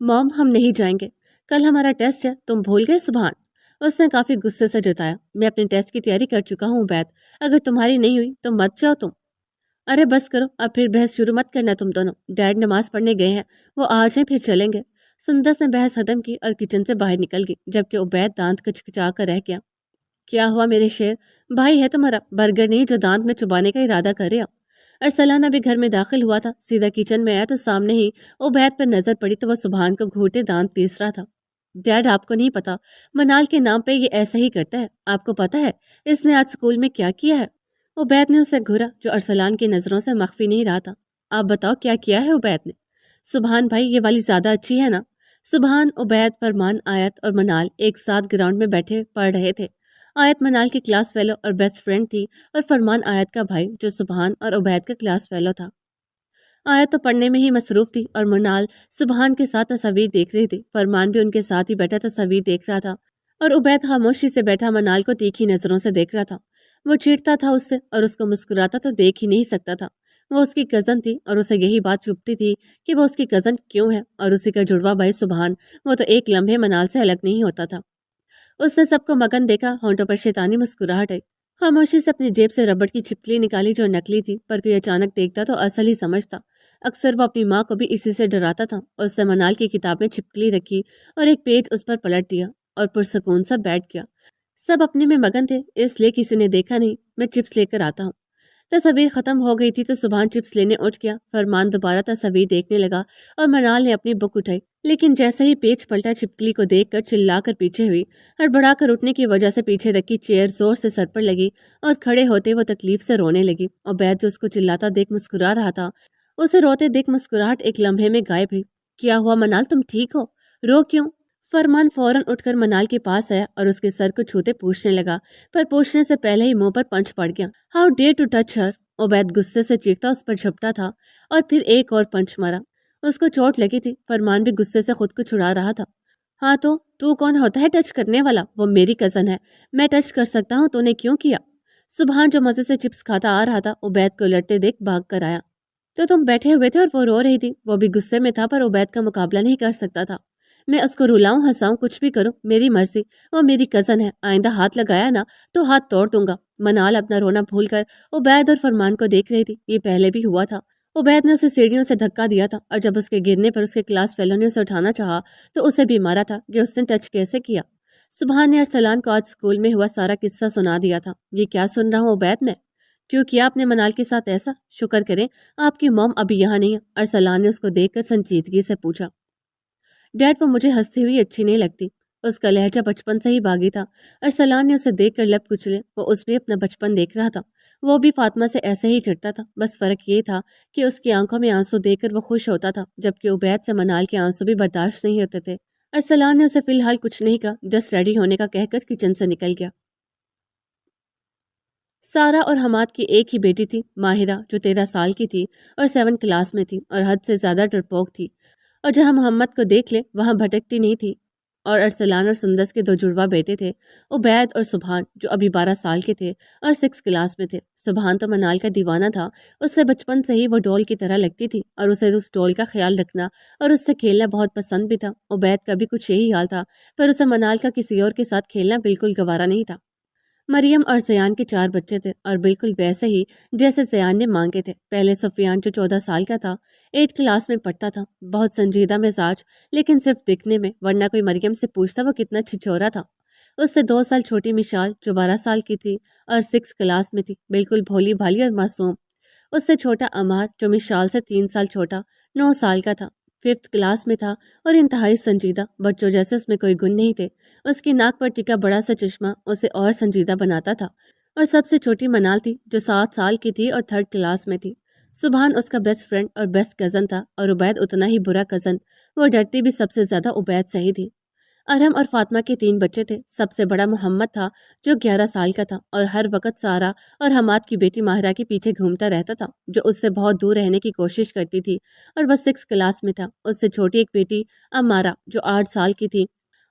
موم، ہم نہیں جائیں گے، کل ہمارا ٹیسٹ ہے، تم بھول گئے سبحان؟ اس نے کافی غصے سے جتایا۔ میں اپنے ٹیسٹ کی تیاری کر چکا ہوں عبید، اگر تمہاری نہیں ہوئی تو مت جاؤ تم۔ ارے بس کرو، اب پھر بحث شروع مت کرنا تم دونوں، ڈیڈ نماز پڑھنے گئے ہیں، وہ آ جائیں پھر چلیں گے۔ سندس نے بحث ختم کی اور کچن سے باہر نکل گئی، جبکہ عبید دانت کچکچا کر رہ گیا۔ کیا ہوا میرے شیر؟ بھائی ہے تمہارا، برگر نہیں جو دانت میں چبانے کا ارادہ کر رہا۔ ارسلان ابھی گھر میں داخل ہوا تھا، سیدھا کچن میں آیا تو سامنے ہی عبید پر نظر پڑی تو وہ سبحان کو گھوٹے دانت پیس رہا تھا۔ ڈیڈ، آپ کو نہیں پتا، منال کے نام پہ یہ ایسا ہی کرتا ہے، آپ کو پتا ہے اس نے آج اسکول میں کیا کیا ہے؟ عبید نے اسے گھورا، جو ارسلان کی نظروں سے مخفی نہیں رہا تھا۔ آپ بتاؤ کیا کیا ہے عبید نے؟ سبحان بھائی، یہ والی زیادہ اچھی ہے نا؟ سبحان، عبید، فرمان، آیت اور منال ایک ساتھ گراؤنڈ میں بیٹھے پڑھ رہے تھے۔ آیت منال کی کلاس فیلو اور بیسٹ فرینڈ تھی، اور فرمان آیت کا بھائی جو سبحان اور عبید کا کلاس فیلو تھا۔ آیت تو پڑھنے میں ہی مصروف تھی اور منال سبحان کے ساتھ تصاویر دیکھ رہی تھی۔ فرمان بھی ان کے ساتھ ہی بیٹھا تصاویر دیکھ رہا تھا، اور عبید خاموشی سے بیٹھا منال کو تیکھی نظروں سے دیکھ رہا تھا۔ وہ چیڑتا تھا اس سے اور اس کو مسکراتا تو دیکھ ہی نہیں سکتا تھا۔ وہ اس کی کزن تھی اور اسے یہی بات چبھتی تھی کہ وہ اس کی کزن کیوں ہے، اور اسی کا جڑواں بھائی سبحان، وہ تو ایک لمحے منال سے الگ نہیں ہوتا تھا۔ اس نے سب کو مگن دیکھا، ہونٹوں پر شیطانی مسکراہٹ آئی۔ خاموشی سے اپنی جیب سے ربڑ کی چھپکلی نکالی جو نکلی تھی، پر کوئی اچانک دیکھتا تو اصل ہی سمجھتا۔ اکثر وہ اپنی ماں کو بھی اسی سے ڈراتا تھا۔ اس نے منال کی کتاب میں چھپکلی رکھی اور ایک پیج اس پر پلٹ دیا اور پرسکون سا بیٹھ گیا۔ سب اپنے میں مگن تھے، اس لیے کسی نے دیکھا نہیں۔ میں چپس لے کر آتا ہوں۔ تصویر ختم ہو گئی تھی تو سبحان چپس لینے اٹھ گیا۔ فرمان دوبارہ تصویر دیکھنے لگا اور منال نے اپنی بک اٹھائی، لیکن جیسے ہی پیج پلٹا چھپکلی کو دیکھ کر چلا کر پیچھے ہوئی۔ ہڑبڑا کر اٹھنے کی وجہ سے پیچھے رکھی چیئر زور سے سر پر لگی اور کھڑے ہوتے وہ تکلیف سے رونے لگی۔ اور بیت جو اس کو چلاتا دیکھ مسکرا رہا تھا، اسے روتے دیکھ مسکراہٹ ایک لمحے میں غائب ہوئی۔ کیا ہوا منال، تم ٹھیک ہو؟ رو کیوں؟ فرمان فوراً اٹھ کر منال کے پاس آیا اور اس کے سر کو چھوتے پوچھنے لگا، پر پوچھنے سے پہلے ہی منہ پر پنچ پڑ گیا۔ ہاؤ ڈیئر ٹو ٹچ ہر! عبید غصے سے چیختا اس پر جھپٹا تھا اور پھر ایک اور پنچ مارا۔ اس کو چوٹ لگی تھی۔ فرمان بھی غصے سے خود کو چھڑا رہا تھا۔ ہاں تو کون ہوتا ہے ٹچ کرنے والا؟ وہ میری کزن ہے، میں ٹچ کر سکتا ہوں، تو نے کیوں کیا؟ سبحان جو مزے سے چپس کھاتا آ رہا تھا عبید کو لڑتے دیکھ بھاگ کر آیا۔ تو تم بیٹھے ہوئے تھے اور وہ رو رہی تھی۔ وہ بھی غصے میں تھا پر عبید کا مقابلہ نہیں کر سکتا تھا۔ میں اس کو رلاؤں ہنساؤں کچھ بھی کروں، میری مرضی، وہ میری کزن ہے، آئندہ ہاتھ لگایا نا تو ہاتھ توڑ دوں گا۔ منال اپنا رونا بھول کر عبید اور فرمان کو دیکھ رہی تھی۔ یہ پہلے بھی ہوا تھا۔ عبید نے اسے سیڑھیوں سے دھکا دیا تھا اور جب اس کے گرنے پر اس کے کلاس فیلو نے اسے اٹھانا چاہا تو اسے بھی مارا تھا کہ اس نے ٹچ کیسے کیا۔ سبحان نے ارسلان کو آج اسکول میں ہوا سارا قصہ سنا دیا تھا۔ یہ کیا سن رہا ہوں عبید میں؟ کیوں کیا آپ نے منال کے ساتھ ایسا؟ شکر کریں آپ کی موم ابھی یہاں نہیں ہے، ارسلان نے اس کو دیکھ کر سنجیدگی سے پوچھا۔ ڈیڈ، وہ مجھے ہنستی ہوئی اچھی نہیں لگتی۔ اس کا لہجہ بچپن سے ہی باغی تھا۔ ارسلان نے اسے دیکھ کر لب کچلے۔ وہ اس بھی اپنا بچپن دیکھ رہا تھا۔ وہ بھی فاطمہ سے ایسے ہی چڑھتا تھا، بس فرق یہ تھا کہ اس کی آنکھوں میں آنسو دیکھ کر وہ خوش ہوتا تھا، جبکہ عبید سے منال کے آنسو بھی برداشت نہیں ہوتے تھے۔ ارسلان نے اسے فی الحال کچھ نہیں کہا، جسٹ ریڈی ہونے کا کہہ کر کچن سے نکل گیا۔ سارا اور حماد کی ایک ہی بیٹی تھی، ماہرہ، جو 13 سال کی تھی اور 7 کلاس میں تھی اور حد سے زیادہ ڈرپوک تھی، اور جہاں محمد کو دیکھ لے وہاں بھٹکتی نہیں تھی۔ اور ارسلان اور سندس کے 2 جڑواں بیٹے تھے، عبید اور سبحان، جو ابھی 12 سال کے تھے اور 6 کلاس میں تھے۔ سبحان تو منال کا دیوانہ تھا، اس سے بچپن سے ہی وہ ڈول کی طرح لگتی تھی اور اسے اس ڈول کا خیال رکھنا اور اس سے کھیلنا بہت پسند بھی تھا۔ عبید کا بھی کچھ یہی حال تھا، پر اسے منال کا کسی اور کے ساتھ کھیلنا بالکل گوارا نہیں تھا۔ مریم اور زیان کے 4 بچے تھے اور بالکل ویسے ہی جیسے زیان نے مانگے تھے۔ پہلے سفیان جو 14 سال کا تھا، 8 کلاس میں پڑھتا تھا، بہت سنجیدہ مزاج، لیکن صرف دکھنے میں، ورنہ کوئی مریم سے پوچھتا وہ کتنا چھچورا تھا۔ اس سے 2 سال چھوٹی مشال جو 12 سال کی تھی اور 6 کلاس میں تھی، بالکل بھولی بھالی اور معصوم۔ اس سے چھوٹا عمار جو مشال سے 3 سال چھوٹا، 9 سال کا تھا، 5th کلاس میں تھا اور انتہائی سنجیدہ، بچوں جیسے اس میں کوئی گن نہیں تھے۔ اس کی ناک پر ٹکا بڑا سا چشمہ اسے اور سنجیدہ بناتا تھا۔ اور سب سے چھوٹی منال تھی جو 7 سال کی تھی اور 3rd کلاس میں تھی۔ سبحان اس کا بیسٹ فرینڈ اور بیسٹ کزن تھا اور عبید اتنا ہی برا کزن۔ وہ ڈرتی بھی سب سے زیادہ عبید سے ہی تھی۔ ارحم اور فاطمہ کے 3 بچے تھے۔ سب سے بڑا محمد تھا جو 11 سال کا تھا اور ہر وقت سارا اور حماد کی بیٹی ماہرہ کے پیچھے گھومتا رہتا تھا، جو اس سے بہت دور رہنے کی کوشش کرتی تھی، اور وہ 6 کلاس میں تھا۔ اس سے چھوٹی ایک بیٹی امارہ جو 8 سال کی تھی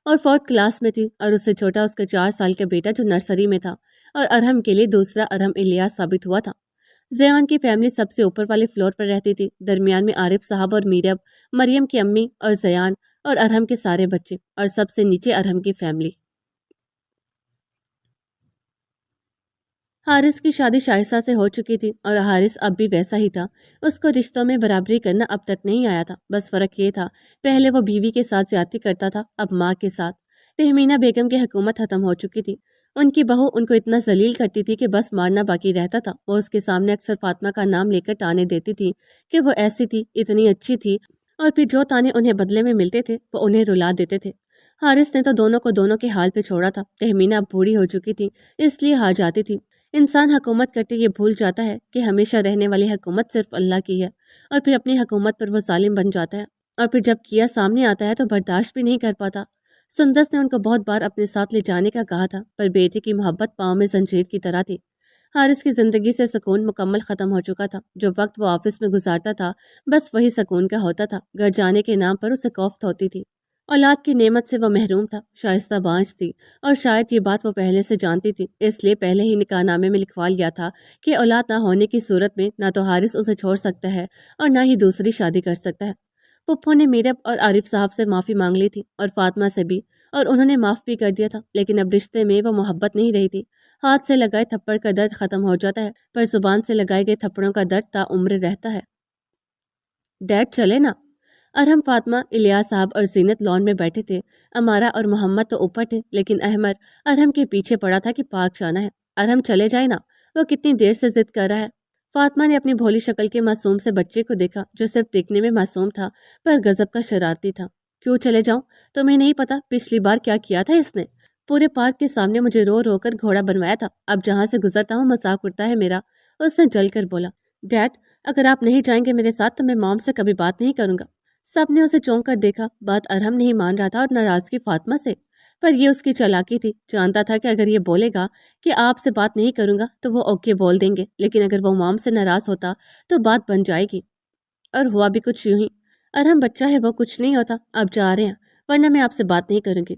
اور 4th کلاس میں تھی، اور اس سے چھوٹا اس کا 4 سال کا بیٹا جو نرسری میں تھا اور ارحم کے لیے دوسرا ارحم الیاس ثابت ہوا تھا۔ زیان کی فیملی سب سے اوپر والے فلور پر رہتی تھی، درمیان میں عارف صاحب اور میرب، مریم کی امی اور زیان اور ارحم کے سارے بچے، اور سب سے نیچے ارحم کی فیملی۔ حارث کی شادی شائستہ سے ہو چکی تھی اور حارث اب بھی ویسا ہی تھا۔ اس کو رشتوں میں برابری کرنا اب تک نہیں آیا تھا، بس فرق یہ تھا پہلے وہ بیوی کے ساتھ زیادتی کرتا تھا، اب ماں کے ساتھ۔ تہمینہ بیگم کی حکومت ختم ہو چکی تھی۔ ان کی بہو ان کو اتنا ذلیل کرتی تھی کہ بس مارنا باقی رہتا تھا۔ وہ اس کے سامنے اکثر فاطمہ کا نام لے کر تانے دیتی تھی کہ وہ ایسی تھی، اتنی اچھی تھی، اور پھر جو تانے انہیں بدلے میں ملتے تھے وہ انہیں رلا دیتے تھے۔ حارث نے تو دونوں کو دونوں کے حال پہ چھوڑا تھا۔ تہمینہ اب بوڑھی ہو چکی تھی، اس لیے ہار جاتی تھی۔ انسان حکومت کرتے یہ بھول جاتا ہے کہ ہمیشہ رہنے والی حکومت صرف اللہ کی ہے، اور پھر اپنی حکومت پر وہ ظالم بن جاتا ہے، اور پھر جب کیا سامنے آتا ہے تو برداشت بھی نہیں کر پاتا۔ سندس نے ان کو بہت بار اپنے ساتھ لے جانے کا کہا تھا، پر بیٹے کی محبت پاؤں میں زنجیر کی طرح تھی۔ حارث کی زندگی سے سکون مکمل ختم ہو چکا تھا۔ جو وقت وہ آفس میں گزارتا تھا بس وہی سکون کا ہوتا تھا۔ گھر جانے کے نام پر اسے کوفت ہوتی تھی۔ اولاد کی نعمت سے وہ محروم تھا۔ شائستہ بانجھ تھی اور شاید یہ بات وہ پہلے سے جانتی تھی، اس لیے پہلے ہی نکاح نامے میں لکھوا لیا تھا کہ اولاد نہ ہونے کی صورت میں نہ تو حارث اسے چھوڑ سکتا ہے اور نہ ہی دوسری شادی کر سکتا ہے۔ پپھو نے میرب اور عارف صاحب سے معافی مانگ لی تھی اور فاطمہ سے بھی، اور انہوں نے معاف بھی کر دیا تھا، لیکن اب رشتے میں وہ محبت نہیں رہی تھی۔ ہاتھ سے لگائے تھپڑ کا درد ختم ہو جاتا ہے، پر زبان سے لگائے گئے تھپڑوں کا درد تا عمر رہتا ہے۔ ڈیڈ چلے نا؟ ارہم، فاطمہ، الیاس صاحب اور زینت لان میں بیٹھے تھے۔ امارا اور محمد تو اوپر تھے، لیکن احمد ارہم کے پیچھے پڑا تھا کہ پارک جانا ہے۔ ارہم چلے جائے نا، وہ کتنی دیر سے ضد کر رہا ہے۔ فاطمہ نے اپنی بھولی شکل کے معصوم سے بچے کو دیکھا، جو صرف دیکھنے میں معصوم تھا پر غضب کا شرارتی تھا۔ کیوں چلے جاؤں؟ تمہیں نہیں پتا پچھلی بار کیا کیا تھا اس نے؟ پورے پارک کے سامنے مجھے رو رو کر گھوڑا بنوایا تھا۔ اب جہاں سے گزرتا ہوں مذاق اڑتا ہے میرا۔ اس نے جل کر بولا۔ ڈیڈ، اگر آپ نہیں جائیں گے میرے ساتھ تو میں مام سے کبھی بات نہیں کروں گا۔ سب نے اسے چونک کر دیکھا۔ بات ارہم نہیں مان رہا تھا اور ناراضگی فاطمہ سے، پر یہ اس کی چالاکی تھی۔ جانتا تھا کہ اگر یہ بولے گا کہ آپ سے بات نہیں کروں گا تو وہ اوکے بول دیں گے، لیکن اگر وہ مام سے ناراض ہوتا تو بات بن جائے گی، اور ہوا بھی کچھ یوں ہی۔ ارہم بچہ ہے، وہ کچھ نہیں ہوتا، اب جا رہے ہیں ورنہ میں آپ سے بات نہیں کروں گی۔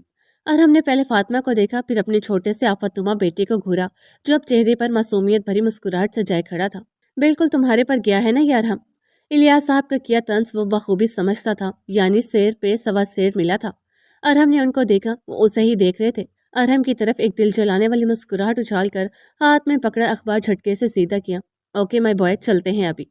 ارہم نے پہلے فاطمہ کو دیکھا، پھر اپنے چھوٹے سے آفت نما بیٹے کو گھورا، جو اب چہرے پر معصومیت بھری مسکراہٹ سے جائے کھڑا تھا۔ بالکل تمہارے پر گیا ہے نا یہ ارہم؟ الیاس صاحب کا کیا طنز وہ بخوبی سمجھتا تھا، یعنی سیر پہ سوا سیر ملا تھا۔ ارہم نے ان کو دیکھا، وہ اسے ہی دیکھ رہے تھے۔ ارہم کی طرف ایک دل جلانے والی مسکراہٹ اچھال کر ہاتھ میں پکڑا اخبار جھٹکے سے سیدھا کیا۔ اوکے مائی بوائے، چلتے ہیں ابھی۔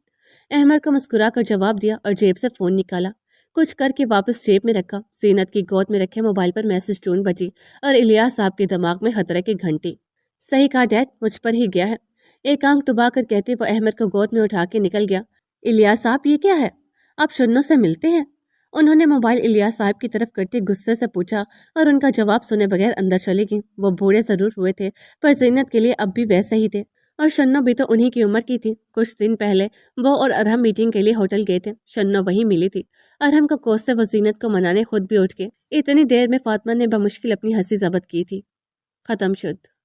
احمد کو مسکرا کر جواب دیا اور جیب سے فون نکالا، کچھ کر کے واپس جیب میں رکھا۔ زینت کی گود میں رکھے موبائل پر میسج ٹون بجی اور الیاس صاحب کے دماغ میں خطرے کی گھنٹی۔ صحیح کہا ڈیڈ، مجھ پر ہی گیا ہے، ایک آنکھ دبا کر کہتے وہ احمد کو گود میں اٹھا کے نکل گیا۔ الیاس صاحب، یہ کیا ہے؟ آپ شنو سے ملتے ہیں؟ انہوں نے موبائل الیاس صاحب کی طرف کرتے غصے سے پوچھا، اور ان کا جواب سنے بغیر اندر چلے گئی۔ وہ بوڑھے ضرور ہوئے تھے پر زینت کے لیے اب بھی ویسے ہی تھے، اور شنو بھی تو انہی کی عمر کی تھی۔ کچھ دن پہلے وہ اور ارہم میٹنگ کے لیے ہوٹل گئے تھے، شنو وہیں ملی تھی۔ ارہم کو کوستے وہ زینت کو منانے خود بھی اٹھ گئے۔ اتنی دیر میں فاطمہ نے بمشکل اپنی ہنسی ضبط کی تھی۔ ختم شد۔